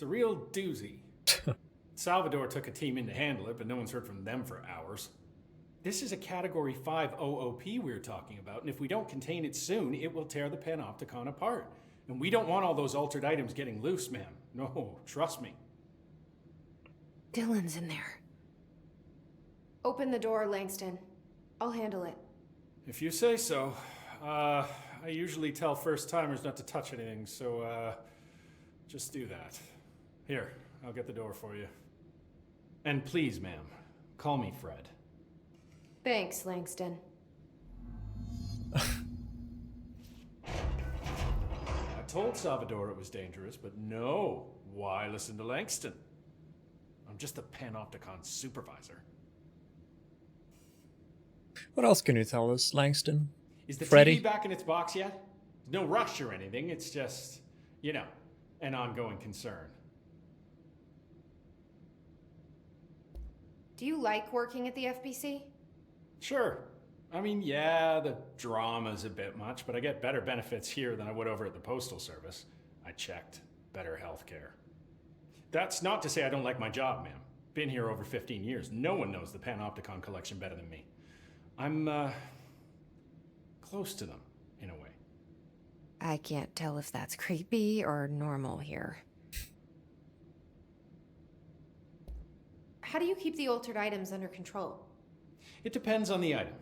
real doozy. Salvador took a team in to handle it, but no one's heard from them for hours. This is a Category 5 OOP we're talking about, and if we don't contain it soon, it will tear the Panopticon apart. And we don't want all those altered items getting loose, ma'am. No, trust me. Dylan's in there. Open the door, Langston. I'll handle it. If you say so. I usually tell first-timers not to touch anything, so, just do that. Here, I'll get the door for you. And please, ma'am, call me Fred. Thanks, Langston. I told Salvador it was dangerous, but no. Why listen to Langston? I'm just a Panopticon supervisor. What else can you tell us, Langston? Is the Freddy? TV back in its box yet? No rush or anything, it's just, you know, an ongoing concern. Do you like working at the FBC? Sure. I mean, yeah, the drama's a bit much, but I get better benefits here than I would over at the Postal Service. I checked. Better healthcare. That's not to say I don't like my job, ma'am. Been here over 15 years. No one knows the Panopticon collection better than me. I'm, close to them, in a way. I can't tell if that's creepy or normal here. How do you keep the altered items under control? It depends on the item.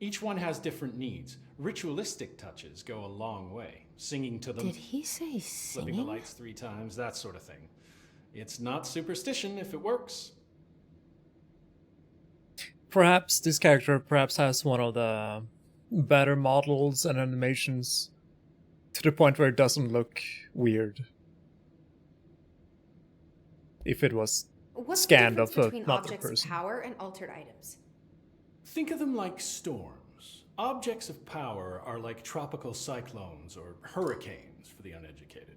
Each one has different needs. Ritualistic touches go a long way. Singing to them. Did he say Flipping the singing? lights 3 times, that sort of thing. It's not superstition if it works. Perhaps this character has one of the better models and animations to the point where it doesn't look weird. If it was What's scanned the of difference between another objects of person. power and altered items? Think of them like storms. Objects of power are like tropical cyclones or hurricanes for the uneducated.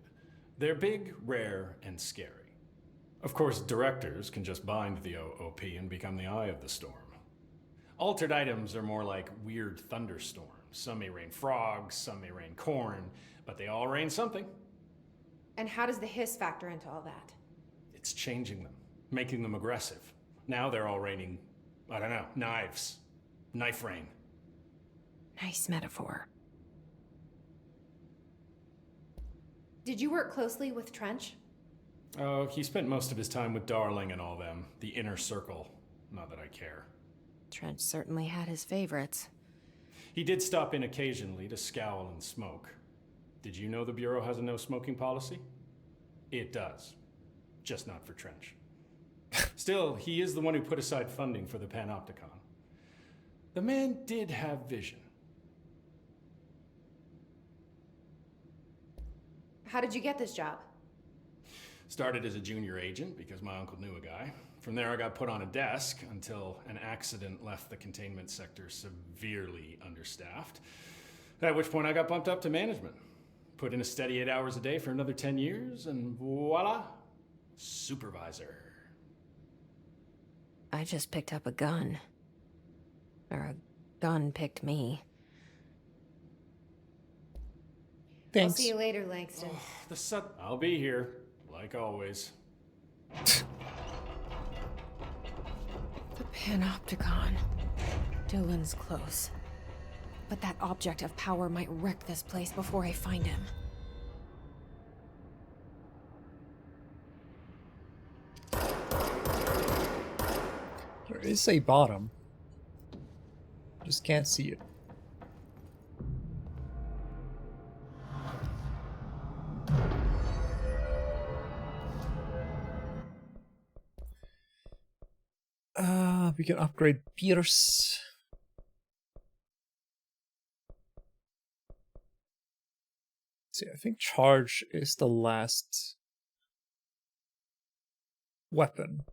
They're big, rare, and scary. Of course, directors can just bind the OOP and become the eye of the storm. Altered items are more like weird thunderstorms. Some may rain frogs, some may rain corn, but they all rain something. And how does the hiss factor into all that? It's changing them, making them aggressive. Now they're all raining, I don't know, knives. Knife rain. Nice metaphor. Did you work closely with Trench? Oh, he spent most of his time with Darling and all them. The inner circle. Not that I care. Trench certainly had his favorites. He did stop in occasionally to scowl and smoke. Did you know the Bureau has a no-smoking policy? It does. Just not for Trench. Still, he is the one who put aside funding for the Panopticon. The man did have vision. How did you get this job? Started as a junior agent because my uncle knew a guy. From there I got put on a desk until an accident left the containment sector severely understaffed. At which point I got bumped up to management. Put in a steady 8 hours a day for another 10 years and voila, supervisor. I just picked up a gun. Or a gun picked me. Thanks. I'll see you later, Langston. Oh, I'll be here, like always. The Panopticon. Dylan's close. But that object of power might wreck this place before I find him. There is a bottom. Just can't see it. We can upgrade Pierce. See, I think charge is the last weapon.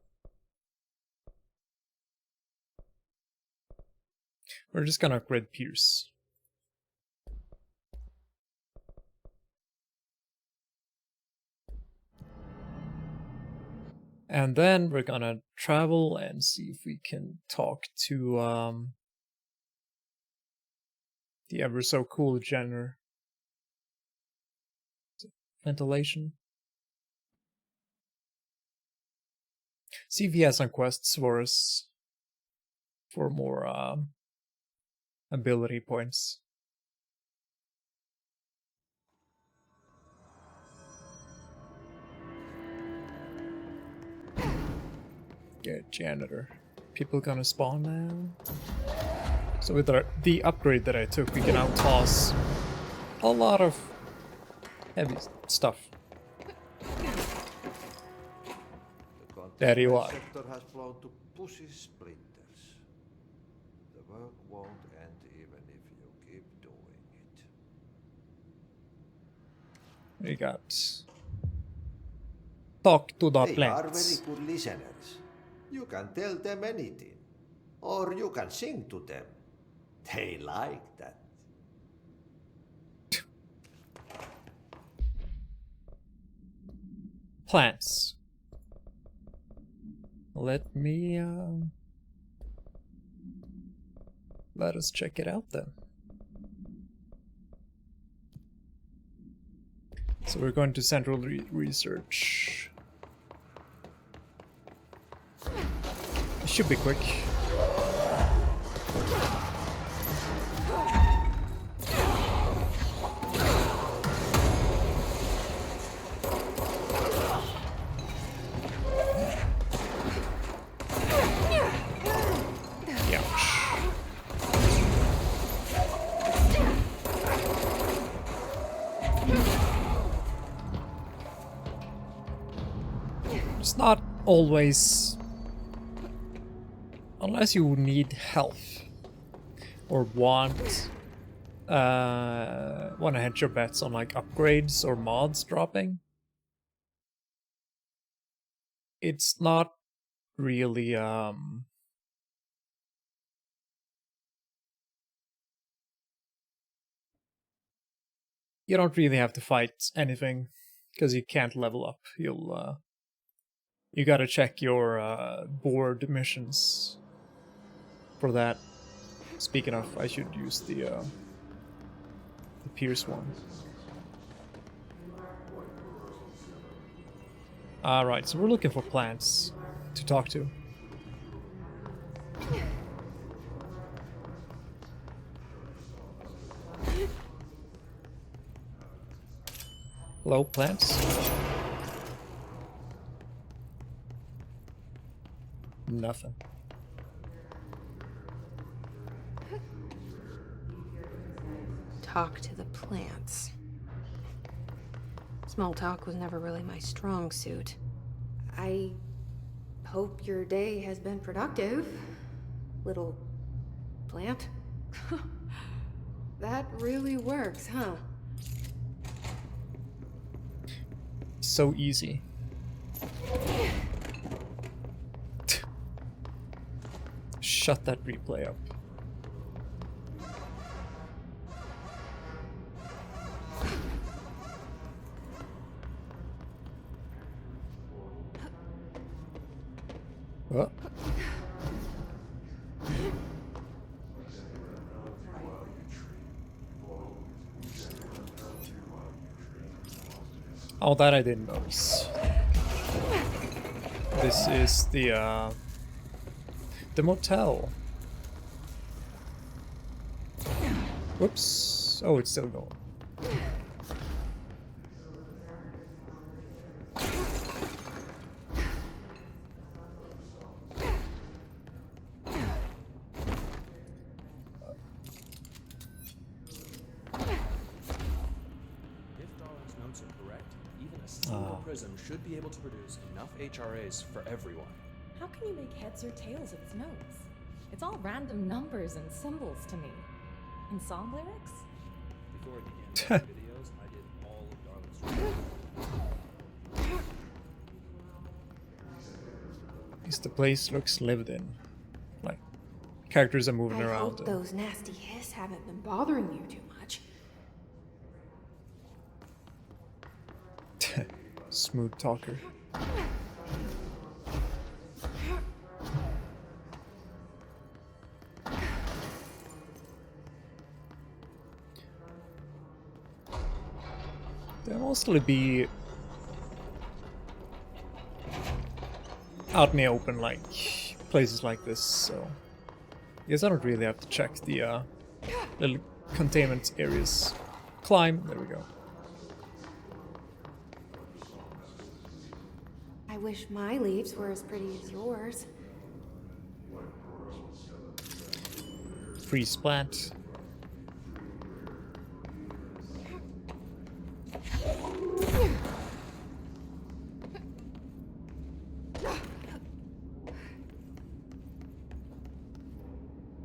We're just gonna upgrade Pierce. And then we're gonna travel and see if we can talk to the ever so cool Jenner. Ventilation. See if he has some quests for us for more ability points. Get janitor. People gonna spawn now? So with the upgrade that I took, we can now toss a lot of heavy stuff. There you are. The sector has blown to pussy splinters. The work won't end even if you keep doing it. We got talk to the They plants. are very good listeners. You can tell them anything. Or you can sing to them. They like that. Plants. Let me let us check it out then. So we're going to central research. It should be quick. It's not always, unless you need health or want to hedge your bets on like upgrades or mods dropping. It's not really you don't really have to fight anything because you can't level up. You gotta check your board missions for that. Speaking of, I should use the Pierce one. Alright, so we're looking for plants to talk to. Hello, plants. Nothing. Talk to the plants. Small talk was never really my strong suit. I Hope your day has been productive, little plant. That really works, huh? So easy. Shut that replay up. What? Oh, that I didn't notice. This is the motel. Whoops. Oh, it's still going. Prism should be able to produce enough HRAs for everyone. How can you make heads or tails of its notes? It's all random numbers and symbols to me. In song lyrics? Before I began making videos, I did all of Darling's work. At least the place looks lived in. Like, characters are moving I around. hope those nasty hiss haven't been bothering you too much. Smooth talker. They'll mostly be out in the open, like places like this, so I guess I don't really have to check the little containment areas. Climb, there we go. I wish my leaves were as pretty as yours. Freeze plant.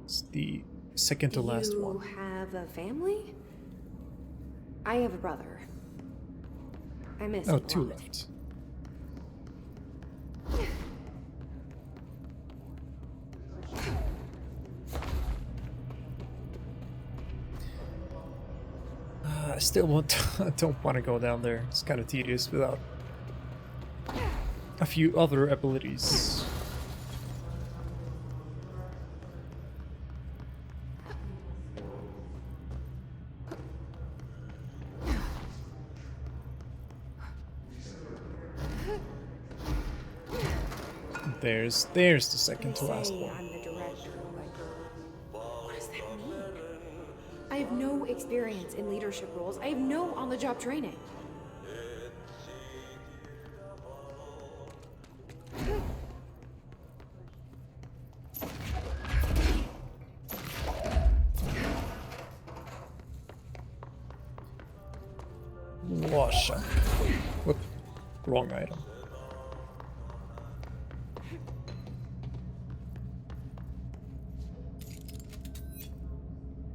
It's the second to last one. You have a family? I have a brother. I miss him. Oh, two left. I still don't want to go down there. It's kind of tedious without a few other abilities. There's the second to last one. I'm the director. What does that mean? I have no experience in leadership roles. I have no on-the-job training. Wash up. Whoop. Wrong item.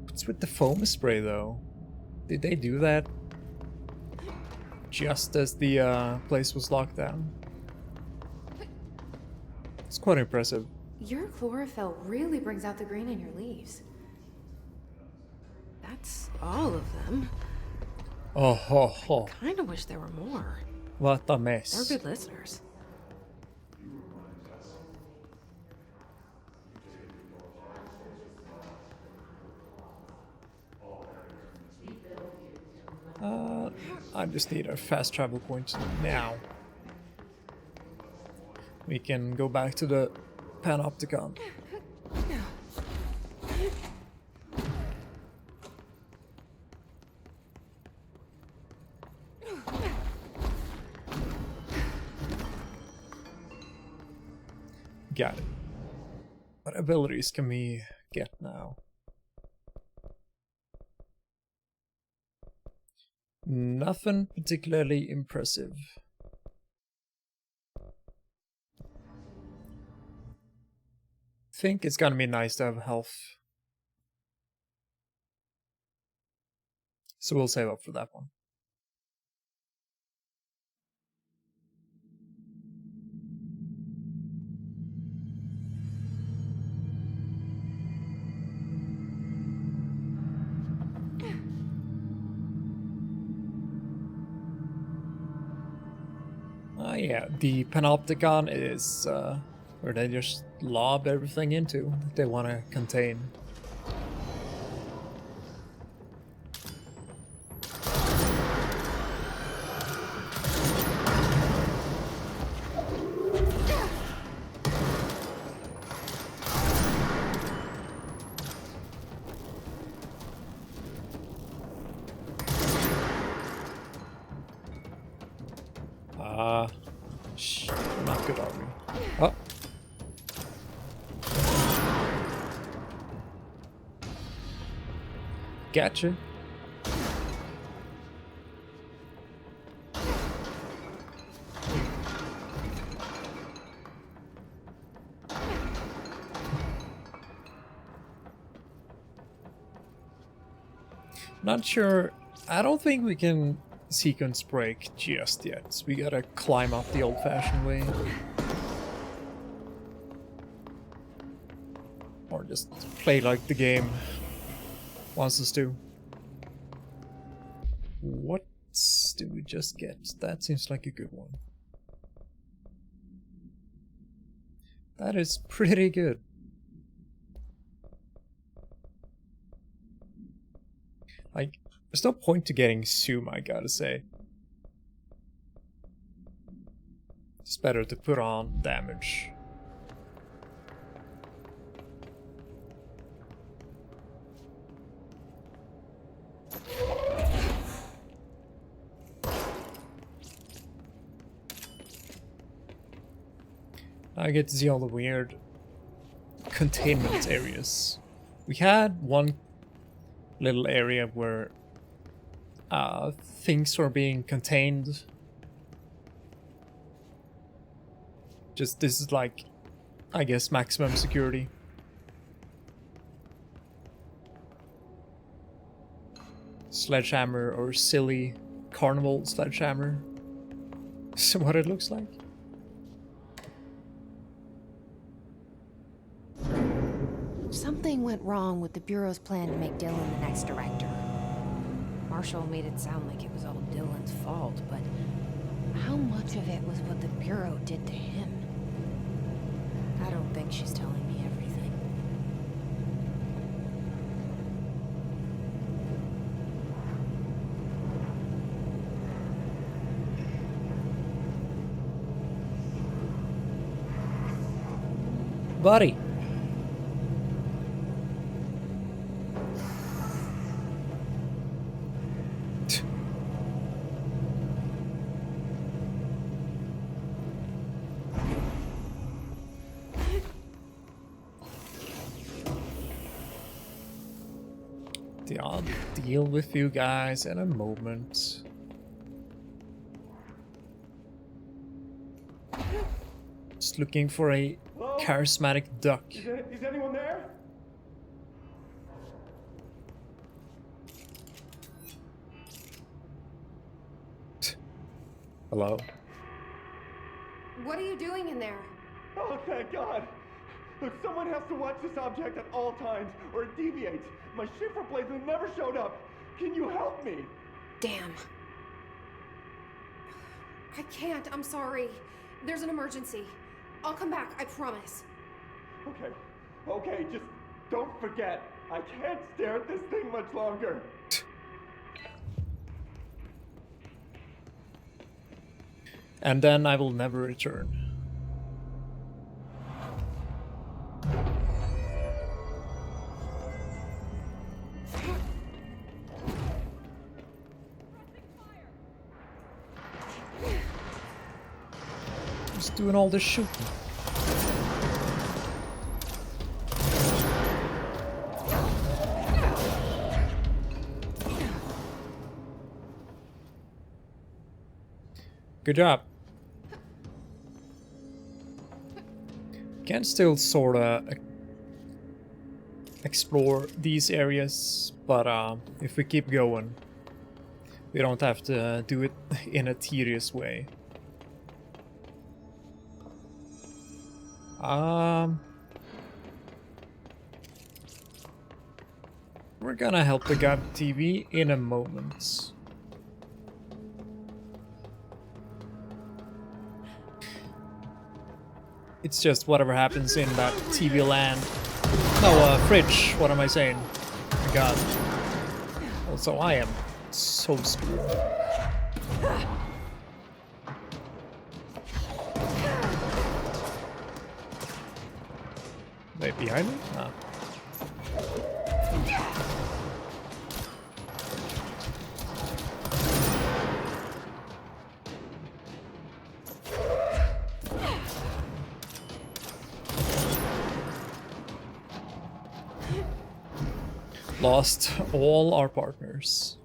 What's with the foam spray though? Did they do that just as the place was locked down? It's quite impressive. Your chlorophyll really brings out the green in your leaves. That's all of them. Oh ho ho. I kinda wish there were more. What a mess. They're good listeners. I just need a fast travel point now. We can go back to the Panopticon. Got it. What abilities can we get now? Nothing particularly impressive. think it's gonna be nice to have health. So we'll save up for that one. Yeah, the Panopticon is where they just lob everything into that they want to contain. Not good, are we? Oh. Gotcha. Not sure. I don't think we can sequence break just yet. We gotta climb up the old-fashioned way. Or just play like the game wants us to. What do we just get? That seems like a good one. That is pretty good. Like, there's no point to getting Zoom, I gotta say. It's better to put on damage. I get to see all the weird containment areas. We had one little area where things were being contained. Just this is like, I guess, maximum security. Sledgehammer or silly carnival sledgehammer. Is what it looks like. Something went wrong with the Bureau's plan to make Dylan the next director. Marshall made it sound like it was all Dylan's fault, but how much of it was what the Bureau did to him? I don't think she's telling me everything. Buddy. I'll deal with you guys in a moment. Just looking for a charismatic duck. Is anyone there? Hello? What are you doing in there? Oh, thank God! Look, someone has to watch this object at all times, or it deviates. My shift replacement never showed up. Can you help me? Damn. I can't, I'm sorry. There's an emergency. I'll come back, I promise. Okay, just don't forget. I can't stare at this thing much longer. And then I will never return. Just doing all this shooting. Good job. Can still sorta explore these areas, but if we keep going, we don't have to do it in a tedious way. We're gonna help the guy with TV in a moment. It's just whatever happens in that TV land. No, fridge, what am I saying? Oh my god. Also, I am so screwed. Wait, behind me? Ah. Lost all our partners.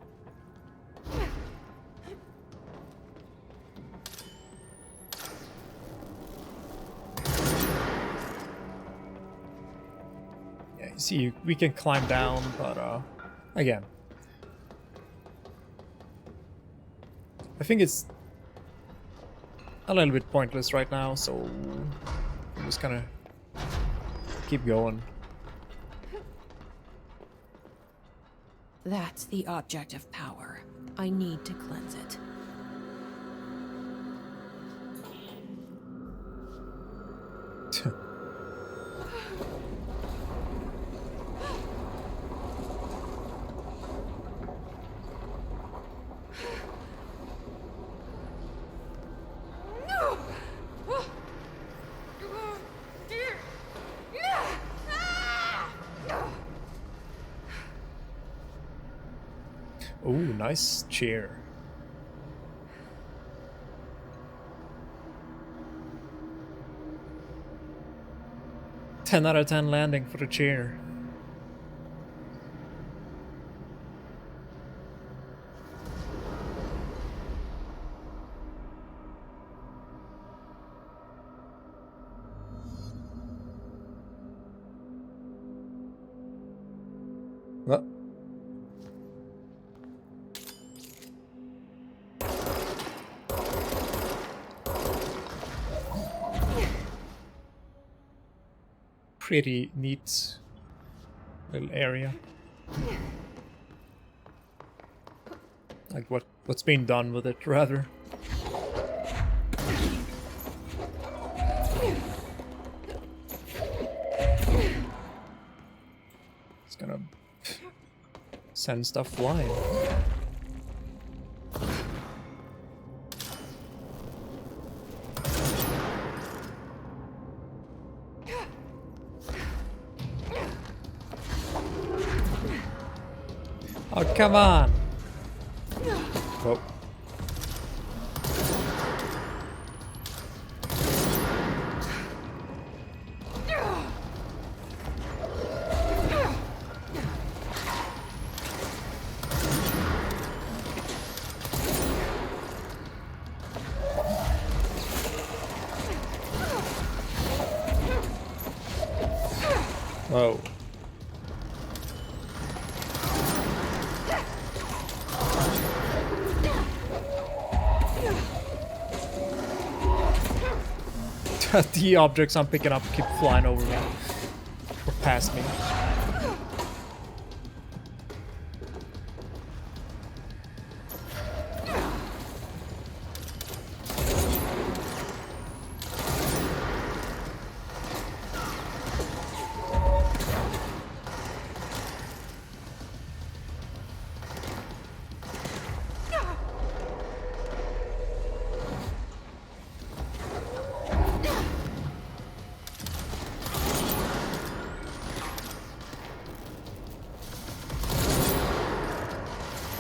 Yeah, you see, we can climb down, but again, I think it's a little bit pointless right now, so I'm just gonna keep going. That's the object of power. I need to cleanse it. Ooh, nice chair. Ten out of 10 landing for the chair. What? Pretty neat little area. Like what's being done with it, rather. It's gonna send stuff flying. Oh, come on! Whoa. Whoa. The objects I'm picking up keep flying over me. Or past me.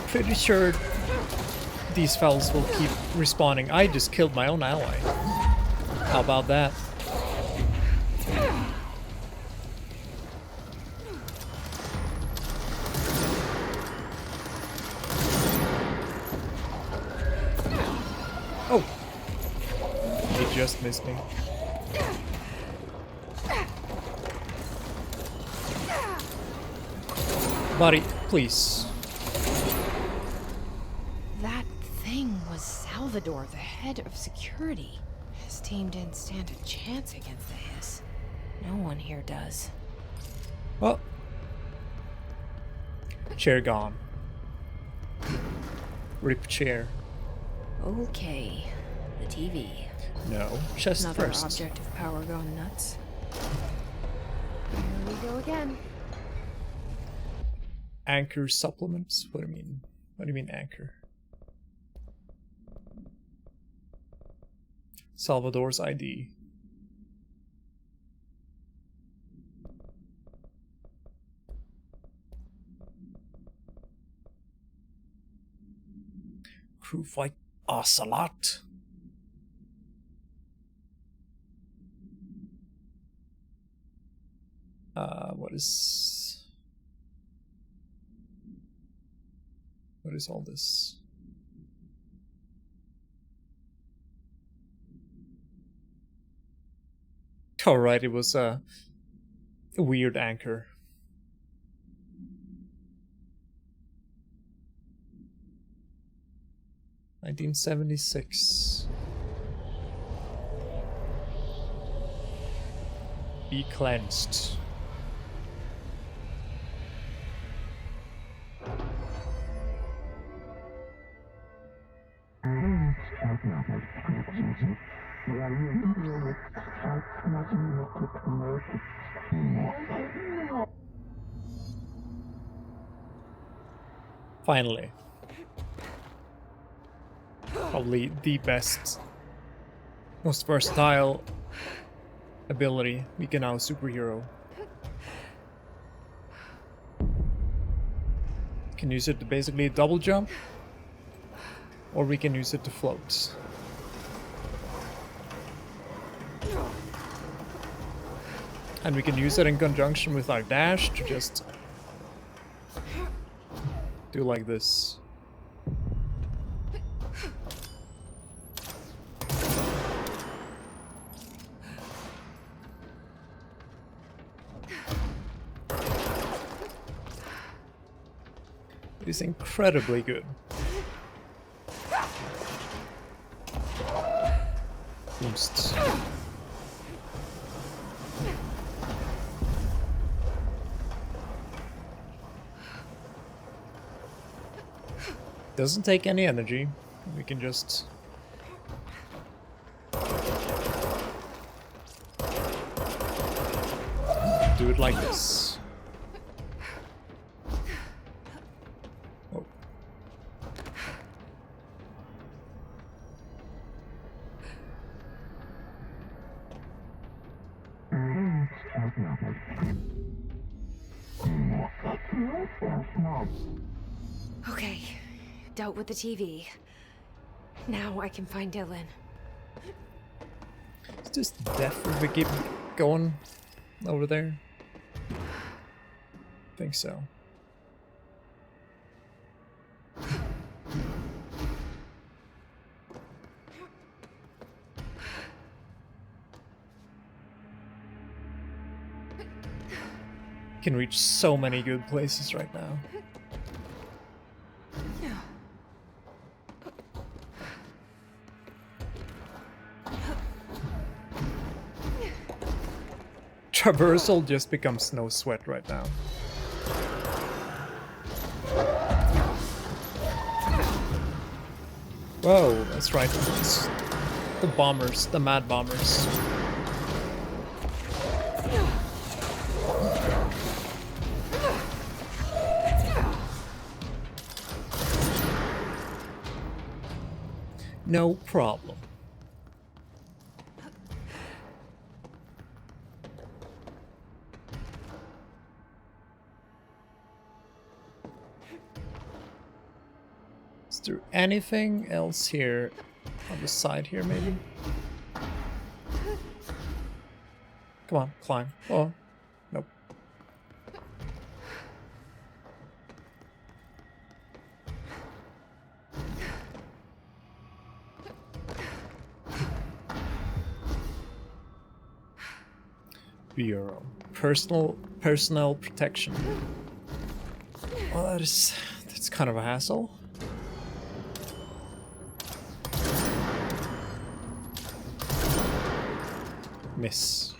Pretty sure these fellas will keep respawning. I just killed my own ally. How about that? Oh! He just missed me. Buddy, please. That thing was Salvador, the head of security. His team didn't stand a chance against the Hiss. No one here does. Well, chair gone. Rip chair. Okay, the TV. No, chest Another first. object of power gone nuts. Here we go again. Anchor supplements? What do you mean? What do you mean anchor? Salvador's ID. Crew fight Ocelot. What is all this? Oh right, it was a weird anchor. $1976. Be cleansed. Finally. Probably the best, most versatile ability we can now superhero. Can use it to basically double jump, or we can use it to float. And we can use it in conjunction with our dash to just do like this. It is incredibly good. Boosts. Doesn't take any energy. We can just do it like this. Oh. Okay, dealt with the TV. Now I can find Dylan. Is this death if we keep going over there? I think so. Can reach so many good places right now. Traversal just becomes no sweat right now. Whoa, that's right. It's the bombers, the mad bombers. No problem. Is there anything else here on the side here, maybe? Come on, climb. Oh, nope. Bureau. Personnel protection. Well, that's kind of a hassle. Miss.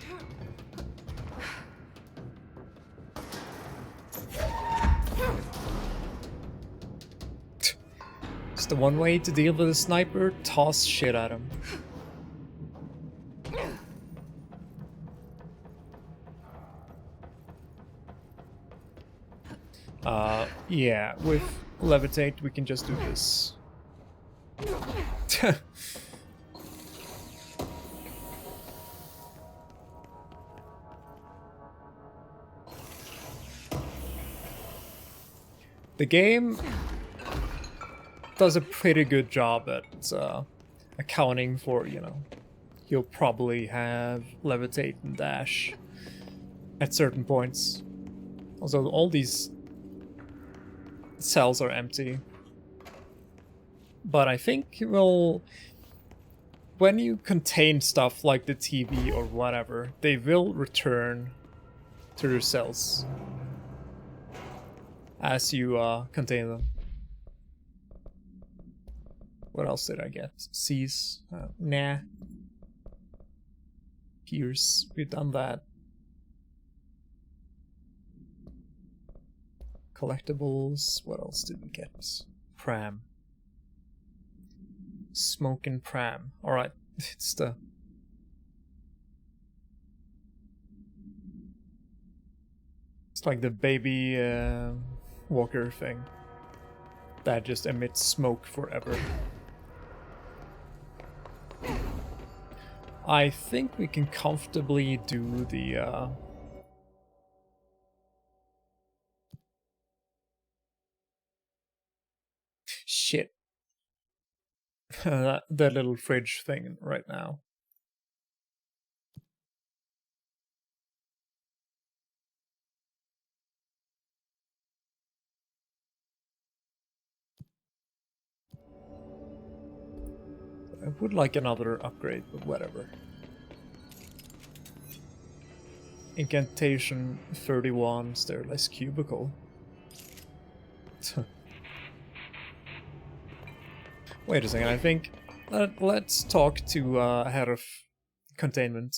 It's the one way to deal with a sniper, toss shit at him. Yeah, with levitate we can just do this. The game does a pretty good job at accounting for, you know, you'll probably have levitate and dash at certain points. Also, all these cells are empty. But I think when you contain stuff like the TV or whatever, they will return to their cells as you contain them. What else did I get? Seize? Nah. Pierce. We've done that. Collectibles. What else did we get? Pram. Smoking pram. Alright. It's the... It's like the baby walker thing. That just emits smoke forever. I think we can comfortably do the shit. that little fridge thing right now. I would like another upgrade, but whatever. Incantation 31, stairless cubicle. Wait a second, I think... let's talk to head of containment.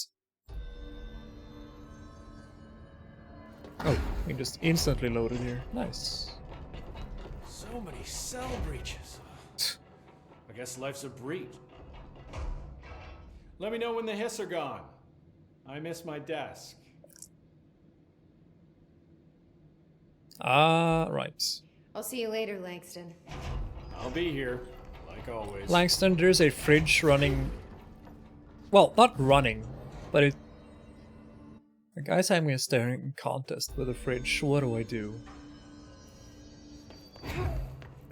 Oh, we just instantly loaded here. Nice. So many cell breaches. I guess life's a breach. Let me know when the hiss are gone. I miss my desk. Right. I'll see you later, Langston. I'll be here, like always. Langston, there's a fridge running... Well, not running, but it... The guy's having a staring contest with a fridge. What do I do?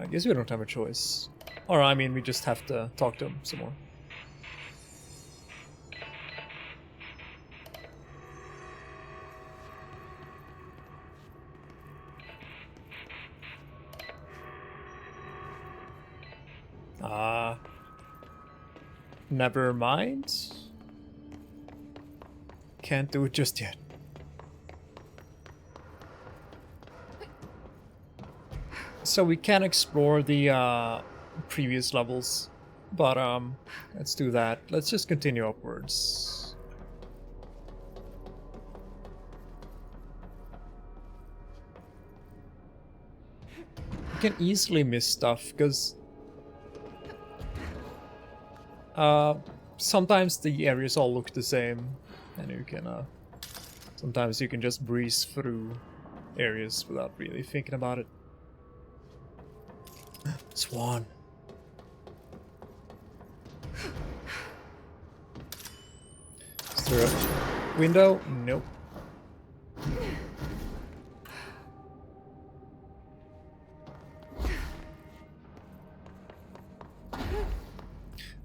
I guess we don't have a choice. Or, I mean, we just have to talk to him some more. Never mind. Can't do it just yet. So we can explore the previous levels, but let's do that. Let's just continue upwards. You can easily miss stuff because sometimes the areas all look the same, and you can sometimes you can just breeze through areas without really thinking about it. Swan. Is there a window? Nope.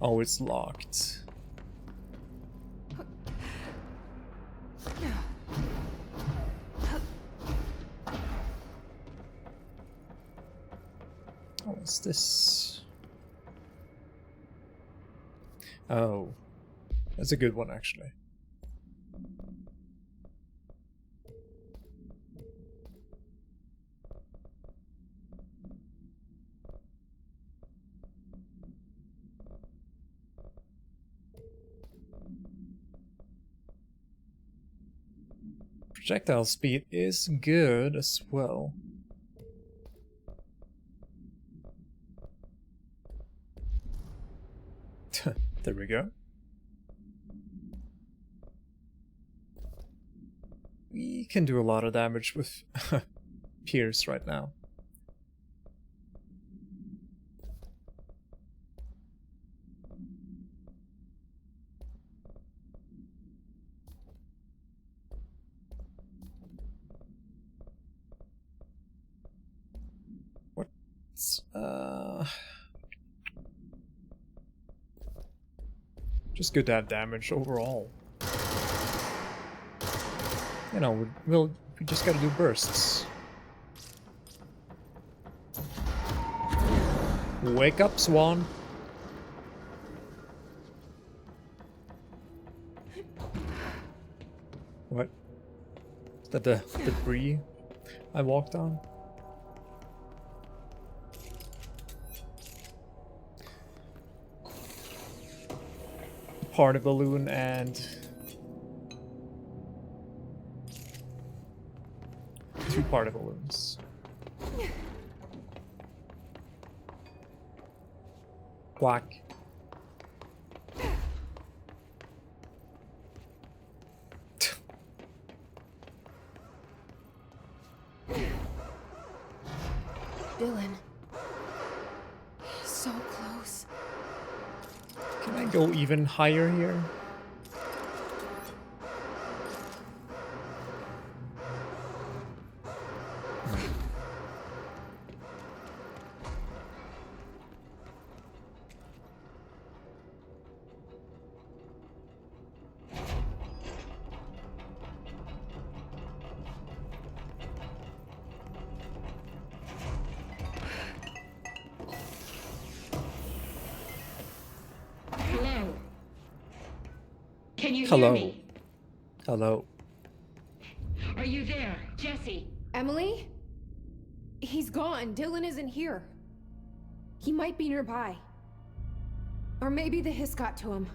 Oh, it's locked. Oh, what's this? Oh, that's a good one, actually. Projectile speed is good as well. There we go. We can do a lot of damage with Pierce right now. What's just good to have damage overall. You know, we just gotta do bursts. Wake up, Swan. What? Is that the debris I walked on? Party balloon and two party balloons. Quack. Dylan. So close. Can I go even higher here? Hello. Can you Hello. hear me? Hello. Are you there, Jesse? Emily? He's gone. Dylan isn't here. He might be nearby. Or maybe the hiss got to him.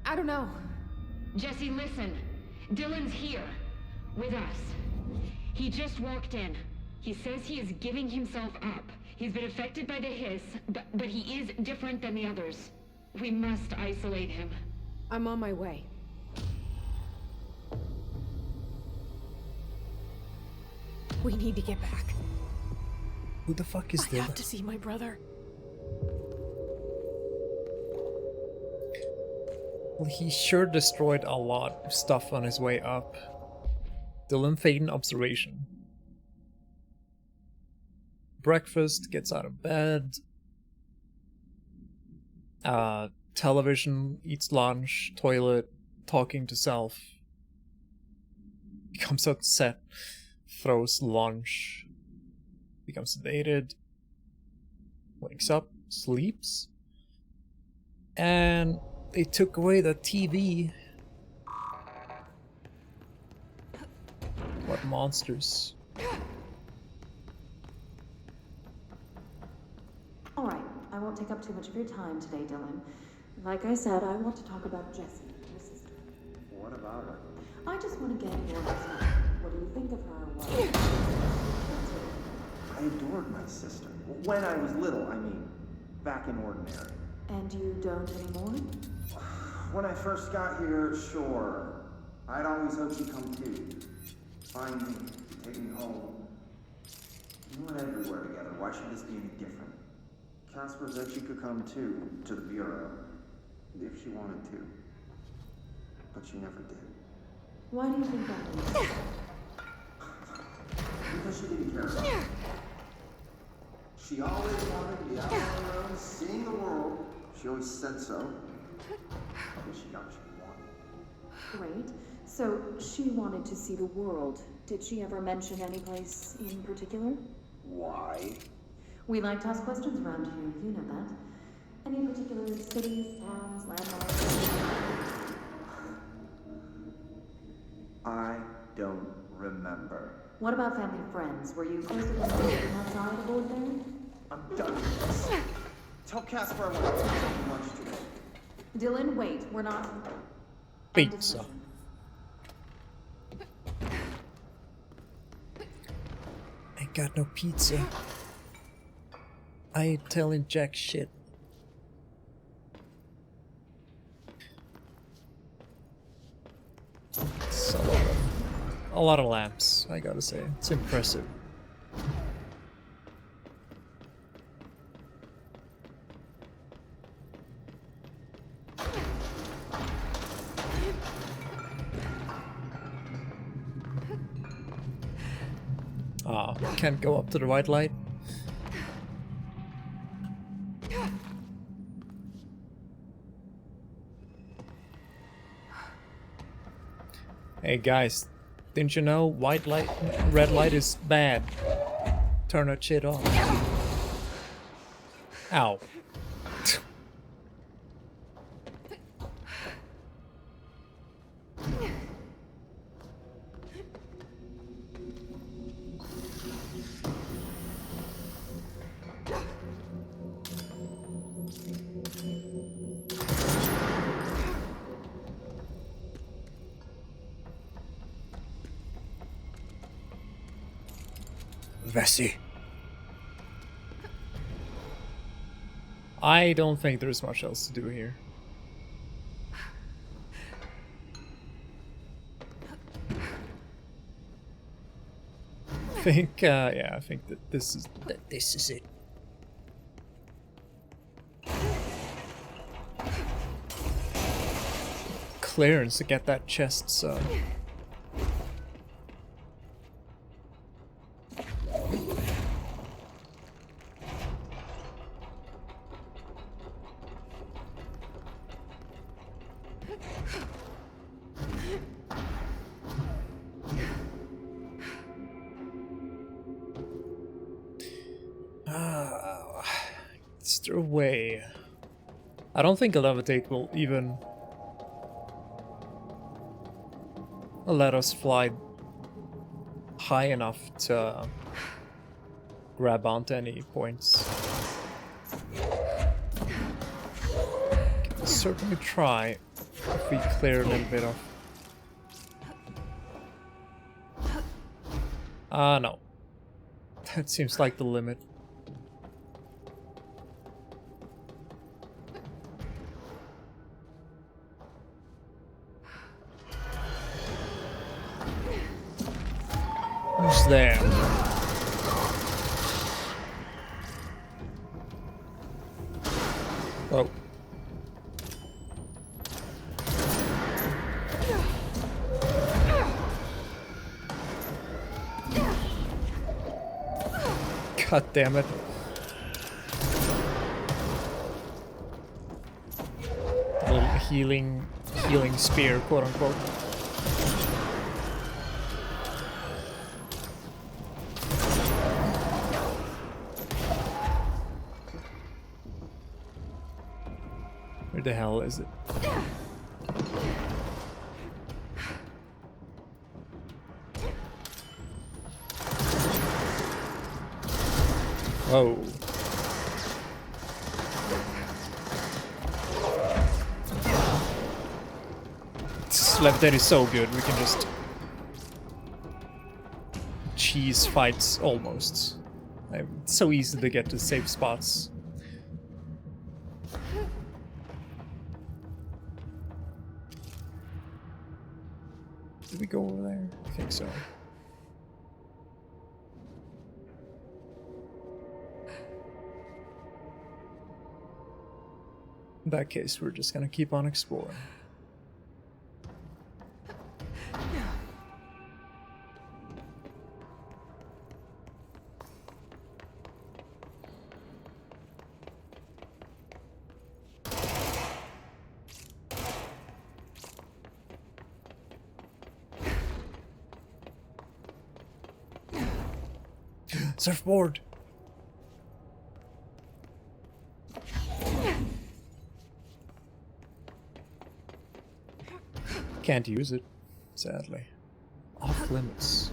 I don't know. Jesse, listen. Dylan's here. With us. He just walked in. He says he is giving himself up. He's been affected by the hiss, but he is different than the others. We must isolate him. I'm on my way. We need to get back. Who the fuck is I Dylan? have to see my brother. Well, he sure destroyed a lot of stuff on his way up. Dylan Faden observation. Breakfast, gets out of bed. Television, eats lunch, toilet, talking to self. Becomes upset, throws lunch. Becomes sedated. Wakes up, sleeps. And they took away the TV. What monsters. All right, I won't take up too much of your time today, Dylan. Like I said, I want to talk about Jessie, your sister. What about her? I just want to get your opinion. What do you think of her? What? I adored my sister. When I was little, I mean. Back in Ordinary. And you don't anymore? When I first got here, sure. I'd always hoped she'd come too. Find me, take me home. We went everywhere together. Why should this be any different? Casper said she could come too, to the Bureau. If she wanted to. But she never did. Why do you think that is? Because she didn't care about me. She always wanted to be out on her own, seeing the world. She always said so. I guess she got what she wanted. Great. So, she wanted to see the world. Did she ever mention any place in particular? Why? We like to ask questions around here, you know that. Any particular cities, towns, landmarks? I don't remember. What about family and friends? Were you close to them outside of Ordinary? I'm done with this. Tell Casper I want to take some lunch today. Dylan, wait. We're not... Pizza. got no pizza. I ain't telling jack shit. It's a lot of lamps, I gotta say. It's impressive. Ah, can't go up to the white light. Hey guys, didn't you know white light, red light is bad? Turn that shit off. Ow. Vessi. I don't think there's much else to do here. I think, yeah, I think that this is it. Clearance to get that chest, so. Is there a way? I don't think a levitate will even let us fly high enough to grab onto any points. Can certainly try if we clear a little bit of. No. That seems like the limit. Who's there? Oh. God damn it. Little healing spear, quote unquote. Where the hell is it? Whoa. This levitate is so good, we can just cheese fights almost. It's so easy to get to safe spots. Did we go over there? I think so. In that case, we're just gonna keep on exploring. Surfboard! Can't use it, sadly. Off limits.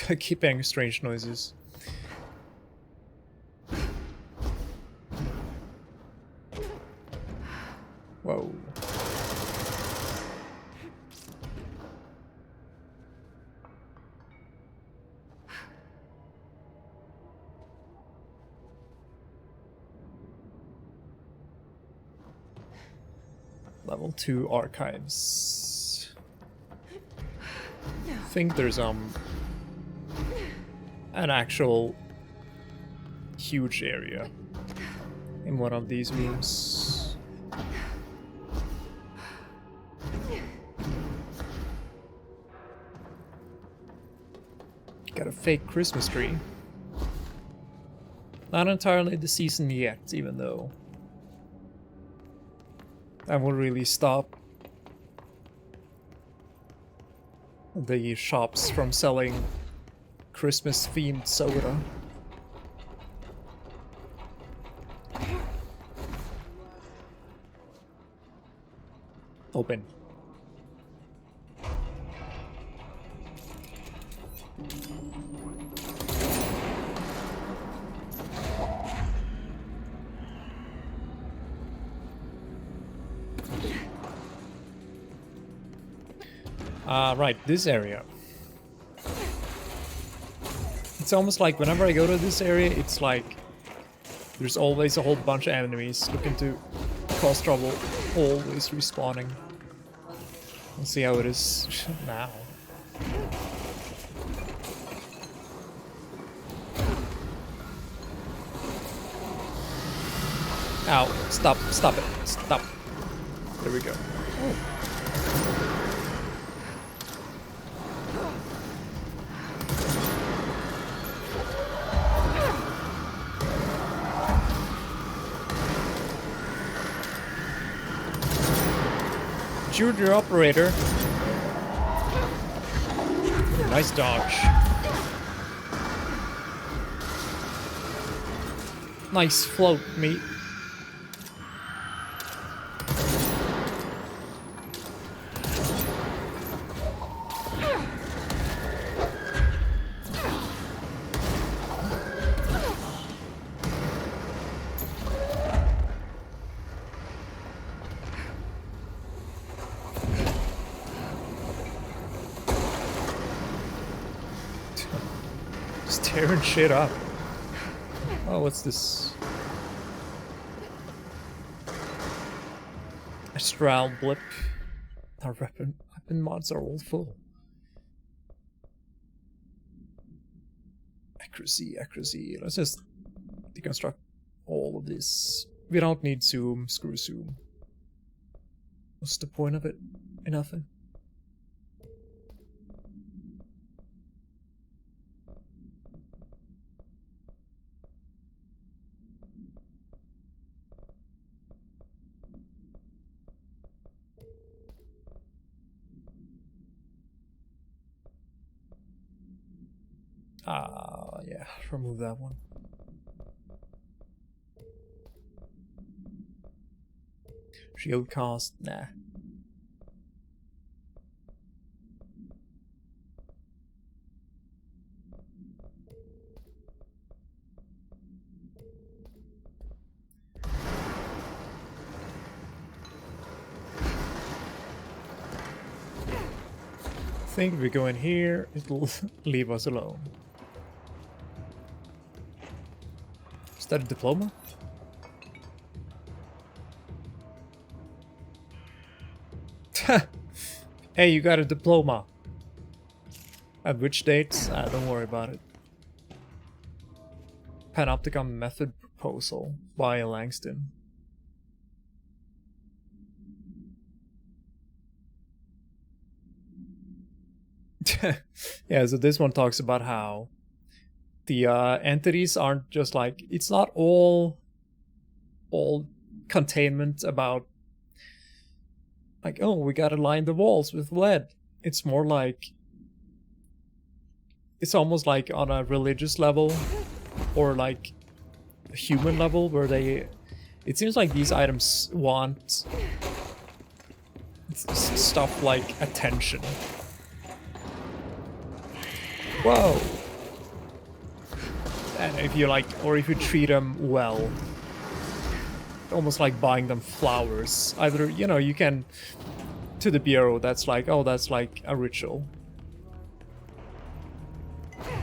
I keep hearing strange noises. Whoa. Level 2 archives. I think there's an actual huge area in one of these rooms. Got a fake Christmas tree. Not entirely the season yet, even though that will really stop the shops from selling Christmas-themed soda. Open. Right, this area. It's almost like whenever I go to this area, it's like there's always a whole bunch of enemies looking to cause trouble, always respawning. Let's see how it is now. Ow, stop, stop it, stop. There we go. Oh. Junior operator. Nice dodge. Nice float, mate. Tearing shit up. Oh, what's this? Astral blip. Our weapon mods are all full. Accuracy, accuracy. Let's just deconstruct all of this. We don't need zoom. Screw zoom. What's the point of it? Nothing. Yeah, remove that one. Shield cost, nah. I think if we go in here, it'll leave us alone. Is that a diploma? Hey, you got a diploma. At which date? Don't worry about it. Panopticon method proposal by Langston. Yeah, so this one talks about how the entities aren't just like, it's not all containment about like, oh, we gotta line the walls with lead. It's more like, it's almost like on a religious level or like a human level where they, it seems like these items want stuff like attention. Whoa! And if you like, or if you treat them well. almost like buying them flowers. Either, you know, you can, to the Bureau, that's like, oh, that's like a ritual.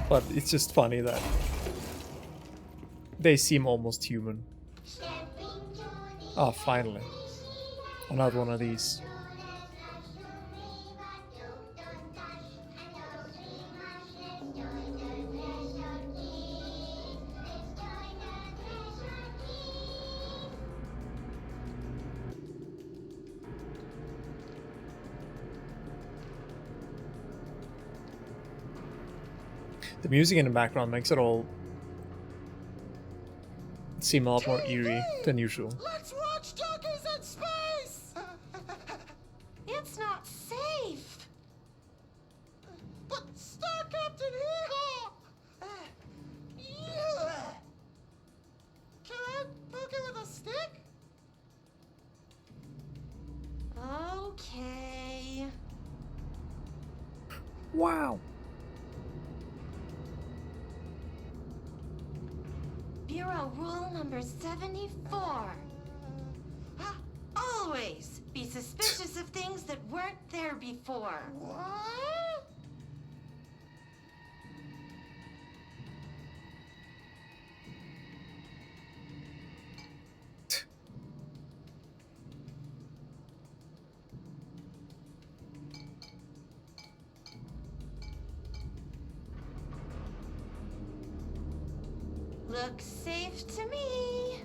But it's just funny that they seem almost human. Oh, finally. Another one of these. The music in the background makes it all seem a lot more eerie than usual. Let's watch Talkers in space! It's not safe! But Star Captain here! Can I poke it with a stick? Okay. Wow. Bureau rule number 74. Always be suspicious of things that weren't there before. What? Looks safe to me.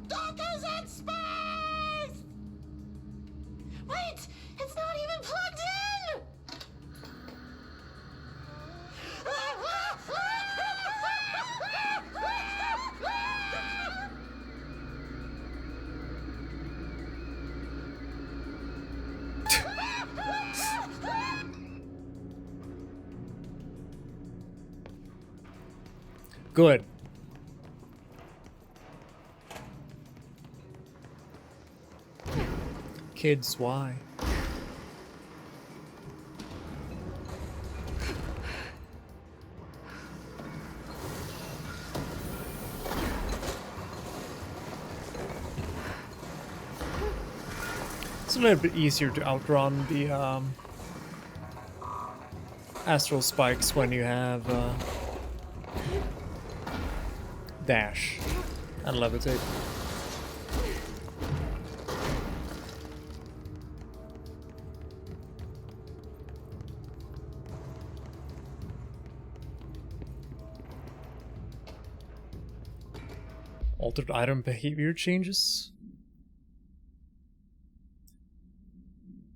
Dockers in space! Wait! It's not even plugged in! Good. Kids, why? It's a little bit easier to outrun the astral spikes when you have dash and levitate. Altered item behavior changes.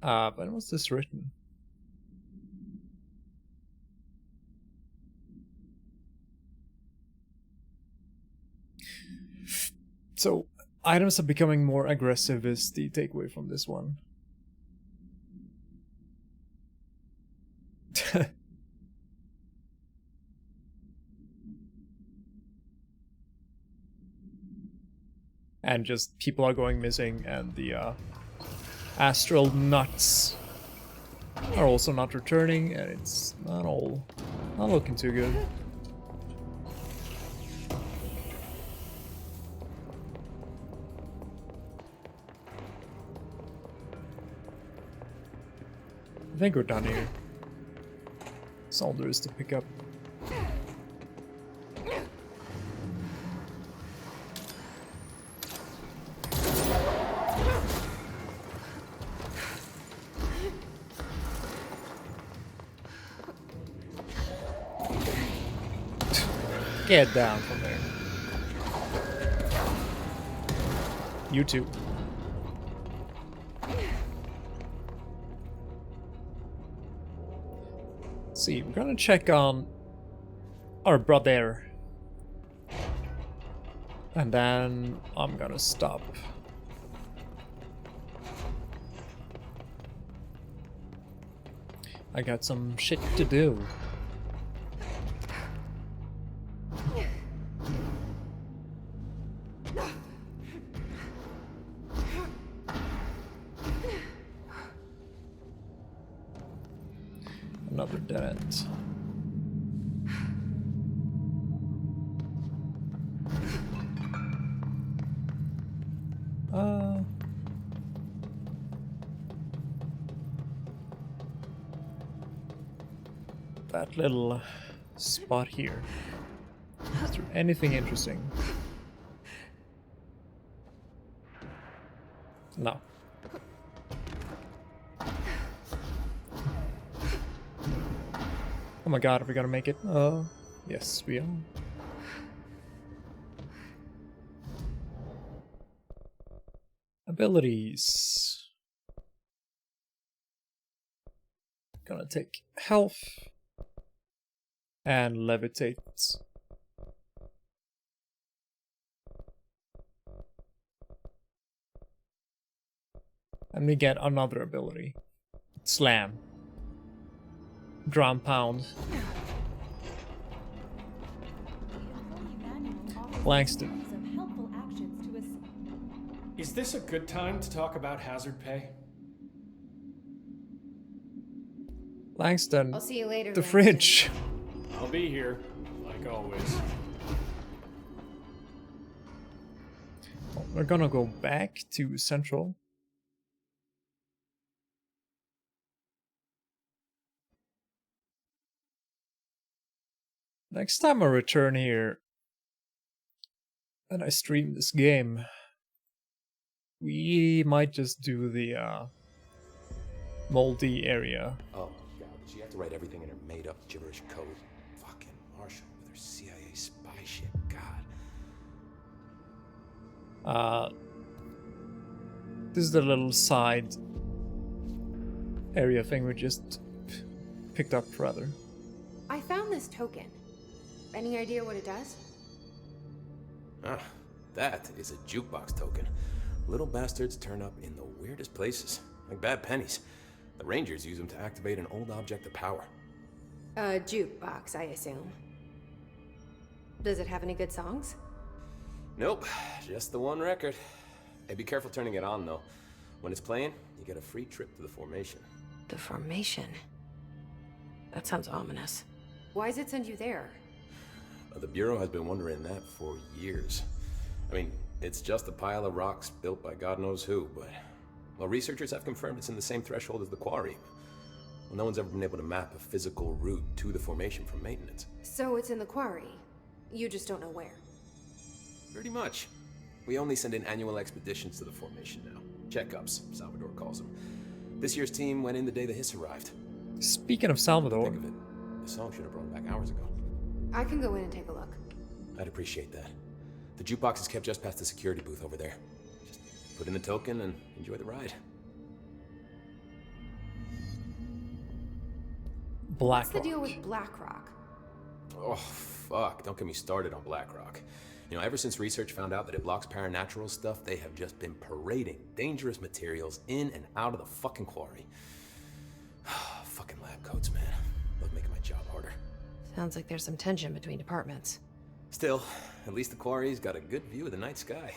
When was this written? So, items are becoming more aggressive is the takeaway from this one. And just people are going missing, and the astral nuts are also not returning, and it's not looking too good. I think we're done here. That's all there is to pick up. Get down from there. You too. See, we're gonna check on our brother. And then I'm gonna stop. I got some shit to do. Another dead end. That little spot here. Is there anything interesting? No. Oh my god, are we gonna make it? Yes, we are. Abilities. Gonna take health and levitate. And we get another ability. Slam. Ground pound. Langston. Is this a good time to talk about hazard pay? Langston. I'll see you later, The Langston. fridge. I'll be here, like always. We're gonna go back to Central. Next time I return here and I stream this game, we might just do the moldy area. Oh, God, did she have to write everything in her made-up gibberish code? Fucking Marshall with her CIA spy shit, God. This is the little side area thing we just picked up, rather. I found this token. Any idea what it does? Ah, that is a jukebox token. Little bastards turn up in the weirdest places, like bad pennies. The Rangers use them to activate an old object of power. A jukebox, I assume. Does it have any good songs? Nope, just the one record. Hey, be careful turning it on, though. When it's playing, you get a free trip to the formation. The formation? That sounds ominous. Why does it send you there? The Bureau has been wondering that for years. I mean, it's just a pile of rocks built by God knows who, but... Well, researchers have confirmed it's in the same threshold as the quarry. Well, no one's ever been able to map a physical route to the formation from maintenance. So it's in the quarry. You just don't know where. Pretty much. We only send in annual expeditions to the formation now. Checkups, Salvador calls them. This year's team went in the day the hiss arrived. Speaking of Salvador... Think of it. The song should have brought it back hours ago. I can go in and take a look. I'd appreciate that. The jukebox is kept just past the security booth over there. Just put in the token and enjoy the ride. What's the deal with Blackrock? Oh, fuck. Don't get me started on Blackrock. You know, ever since research found out that it blocks paranatural stuff, they have just been parading dangerous materials in and out of the fucking quarry. Fucking lab coats, man. Love making my job harder. Sounds like there's some tension between departments. Still, at least the quarry's got a good view of the night sky.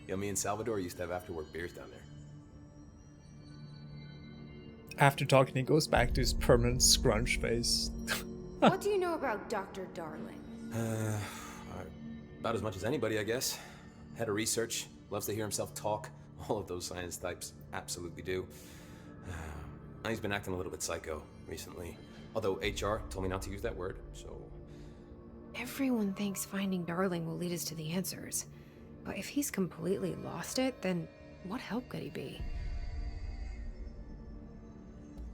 You know, me and Salvador used to have after-work beers down there. After talking, he goes back to his permanent scrunch face. What do you know about Dr. Darling? About as much as anybody, I guess. Head of research, loves to hear himself talk. All of those science types absolutely do. He's been acting a little bit psycho recently. Although HR told me not to use that word, so... Everyone thinks finding Darling will lead us to the answers. But if he's completely lost it, then what help could he be?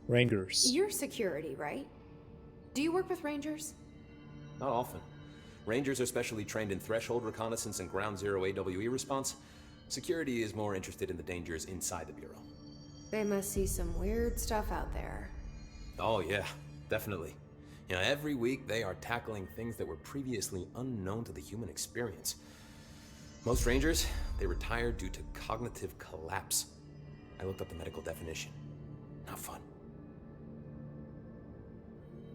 Rangers. You're security, right? Do you work with Rangers? Not often. Rangers are specially trained in threshold reconnaissance and ground zero AWE response. Security is more interested in the dangers inside the Bureau. They must see some weird stuff out there. Oh yeah, definitely. You know, every week they are tackling things that were previously unknown to the human experience. Most Rangers, they retire due to cognitive collapse. I looked up the medical definition. Not fun.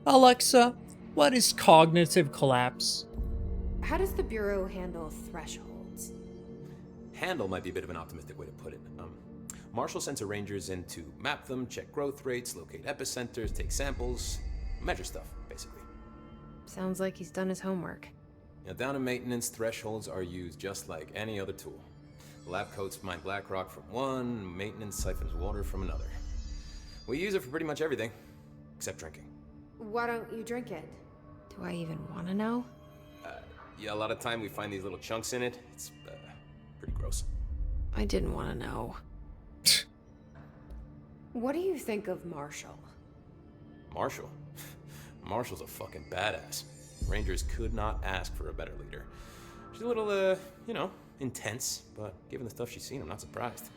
Alexa, what is cognitive collapse? How does the Bureau handle thresholds? Handle might be a bit of an optimistic way to put it. Marshall sends her Rangers in to map them, check growth rates, locate epicenters, take samples, measure stuff, basically. Sounds like he's done his homework. Now, down in maintenance, thresholds are used just like any other tool. The lab coats mine black rock from one, maintenance siphons water from another. We use it for pretty much everything, except drinking. Why don't you drink it? Do I even want to know? Yeah, a lot of time we find these little chunks in it. It's pretty gross. I didn't want to know. What do you think of Marshall? Marshall? Marshall's a fucking badass. Rangers could not ask for a better leader. She's a little, intense, but given the stuff she's seen, I'm not surprised.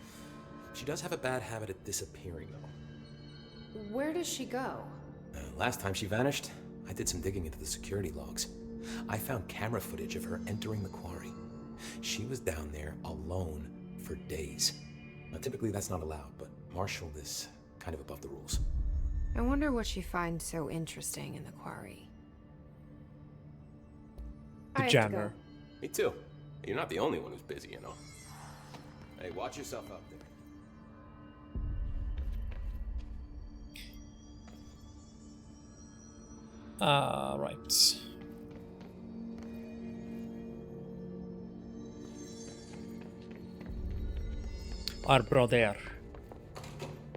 She does have a bad habit of disappearing, though. Where does she go? Last time she vanished, I did some digging into the security logs. I found camera footage of her entering the quarry. She was down there alone for days. Now, typically that's not allowed, but Marshall is kind of above the rules. I wonder what she finds so interesting in the quarry. The janitor. Me too. You're not the only one who's busy, you know. Hey, watch yourself out there. Right. Our brother.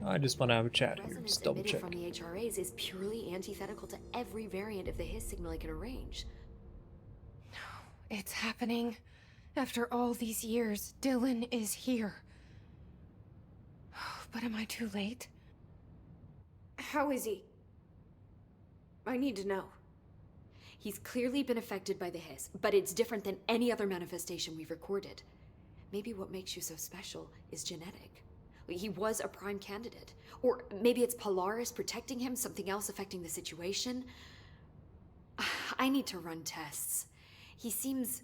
I just want to have a chat here. Resonance Just double emitted check. from the HRAs is purely antithetical to every variant of the Hiss signal I can arrange. It's happening. After all these years, Dylan is here. But am I too late? How is he? I need to know. He's clearly been affected by the Hiss, but it's different than any other manifestation we've recorded. Maybe what makes you so special is genetic. He was a prime candidate. Or maybe it's Polaris protecting him, something else affecting the situation. I need to run tests. He seems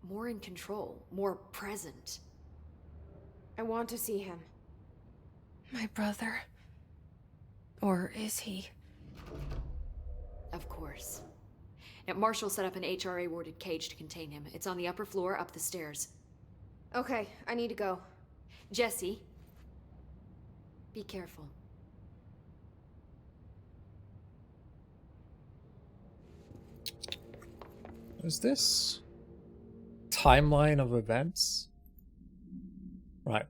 more in control, more present. I want to see him. My brother. Or is he? Of course. Now, Marshall set up an HRA-warded cage to contain him. It's on the upper floor, up the stairs. Okay, I need to go. Jesse, be careful. Is this timeline of events? Right.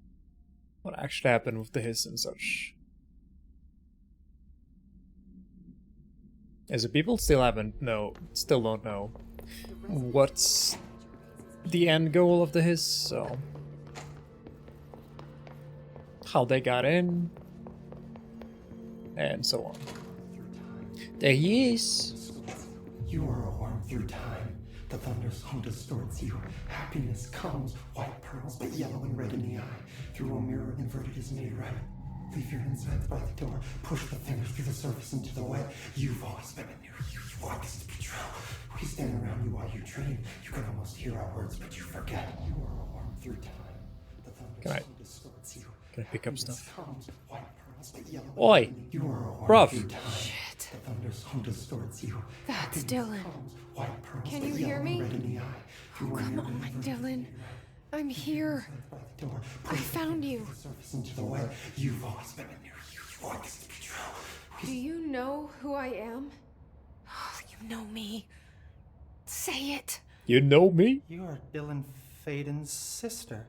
What actually happened with the Hiss and such? As the people still don't know what's the end goal of the Hiss, so how they got in, and so on. There he is. You are a worm through time. The thunder's home distorts you. Happiness comes, white pearls, but yellow and red in the eye. Through a mirror inverted is made right. Leave your insides by the door. Push the fingers through the surface into the wet. You've always been in there. You want this to be true. We stand around you while you dream. You can almost hear our words, but you forget. You are a worm through time. The thunder's home distorts you. Can I pick up stuff? Comes, white pearls, but yellow. Oi! You are a worm Bruv! through time. Shit. The thunder's home distorts you. That's Dylan. White pearls, Can but you yellow hear me? and red in the eye. Oh, come on, Dylan. I'm here. I found you. Surface into the wet. You've always been in there. You want this to be true. Do you know who I am? Oh, you know me. Say it. You know me? You are Dylan Faden's sister.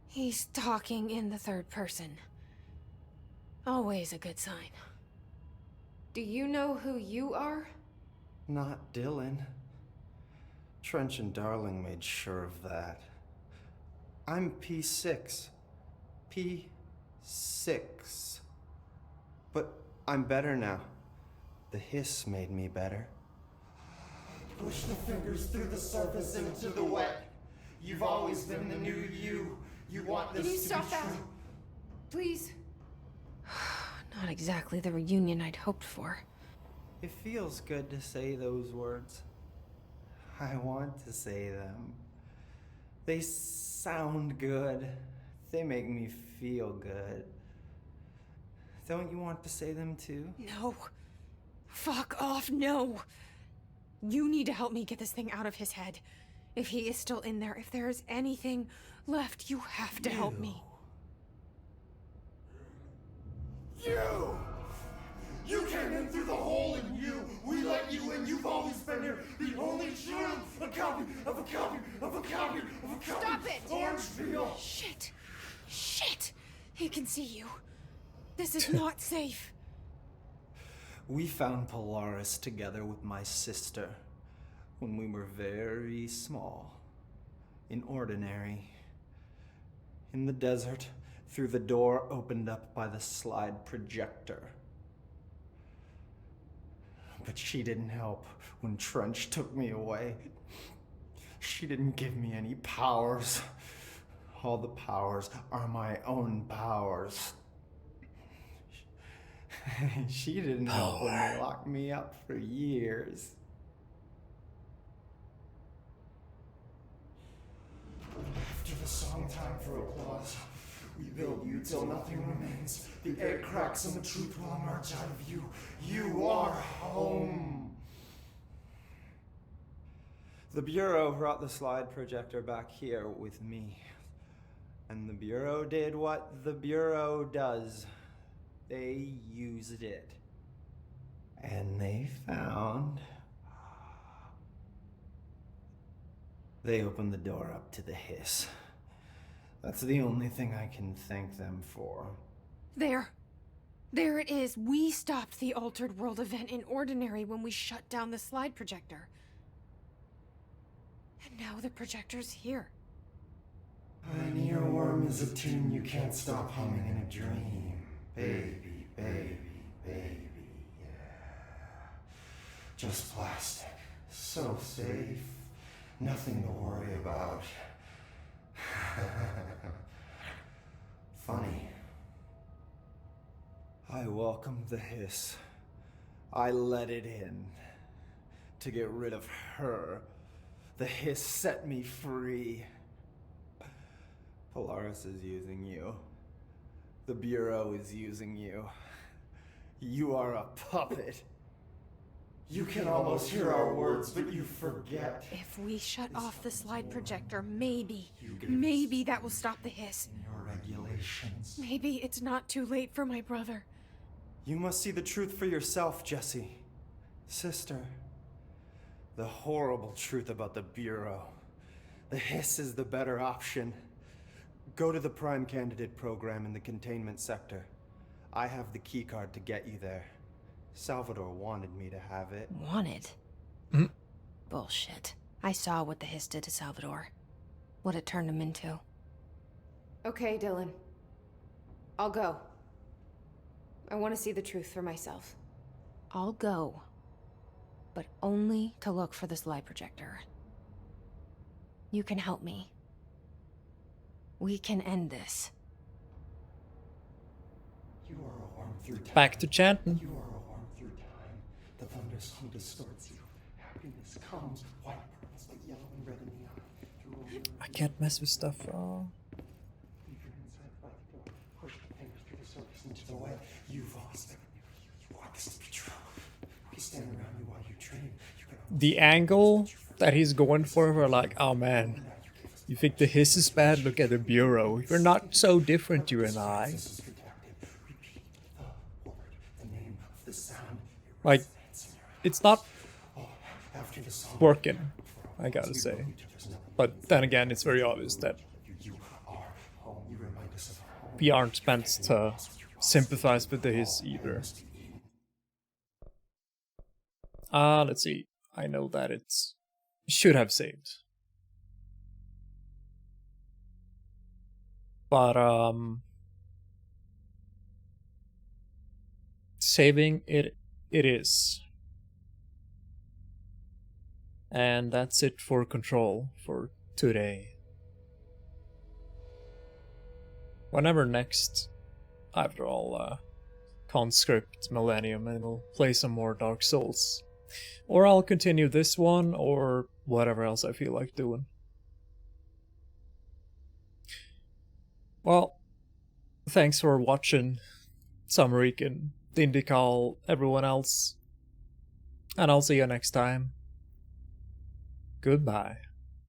He's talking in the third person. Always a good sign. Do you know who you are? Not Dylan. Trench and Darling made sure of that. I'm P6. P6. But I'm better now. The Hiss made me better. Push the fingers through the surface into the wet. You've always been the new you. You want this Can you to stop be that? true. Please. Not exactly the reunion I'd hoped for. It feels good to say those words. I want to say them. They sound good. They make me feel good. Don't you want to say them too? No. Fuck off, no. You need to help me get this thing out of his head. If he is still in there, if there is anything left, you have to help me. You! You came in through the hole in you. We let you in. You've always been here. The only true. A copy of a copy of a copy of a copy. Stop it! Orangeville. Shit. Shit! He can see you. This is not safe. We found Polaris together with my sister when we were very small. In Ordinary. In the desert, through the door opened up by the slide projector. But she didn't help when Trench took me away. She didn't give me any powers. All the powers are my own powers. She didn't help when they locked me up for years. After the song time for applause, we build you till nothing remains. The egg cracks and the truth will emerge out of you. You are home. The Bureau brought the slide projector back here with me. And the Bureau did what the Bureau does. They used it. And they found... They opened the door up to the hiss. That's the only thing I can thank them for. There. There it is. We stopped the Altered World event in Ordinary when we shut down the slide projector. And now the projector's here. An earworm is a tune you can't stop humming in a dream. Baby, baby, baby, yeah. Just plastic. So safe. Nothing to worry about. Funny. I welcomed the hiss. I let it in. To get rid of her. The hiss set me free. Polaris is using you. The Bureau is using you. You are a puppet. You can almost hear our words, but you forget. If we shut off the slide projector, maybe that will stop the hiss. Your regulations. Maybe it's not too late for my brother. You must see the truth for yourself, Jesse. Sister. The horrible truth about the Bureau. The hiss is the better option. Go to the Prime Candidate program in the containment sector. I have the keycard to get you there. Salvador wanted me to have it. Wanted? Bullshit. I saw what the hiss did to Salvador. What it turned him into. Okay, Dylan. I'll go. I want to see the truth for myself. I'll go. But only to look for the slide projector. You can help me. We can end this. You are a worm through time. Back to chanting. You are a worm through time. The thunderstorm distorts you. Happiness comes, white pearls, but yellow and red in the eye. I can't mess with stuff. Oh. Into the way you've lost everything. You want this to be true. We stand around you while you dream. The angle that he's going for, we're like, oh man, you think the hiss is bad? Look at the Bureau. We're not so different, you and I. Like, it's not working, I gotta say. But then again, it's very obvious that we aren't meant to sympathize with the hiss either. Let's see. I know that it's should have saved. But saving it is. And that's it for Control for today. Whenever next, after all, Conscript Millennium, and we'll play some more Dark Souls. Or I'll continue this one, or whatever else I feel like doing. Well, thanks for watching, Summerik and Dindikal, everyone else. And I'll see you next time. Goodbye.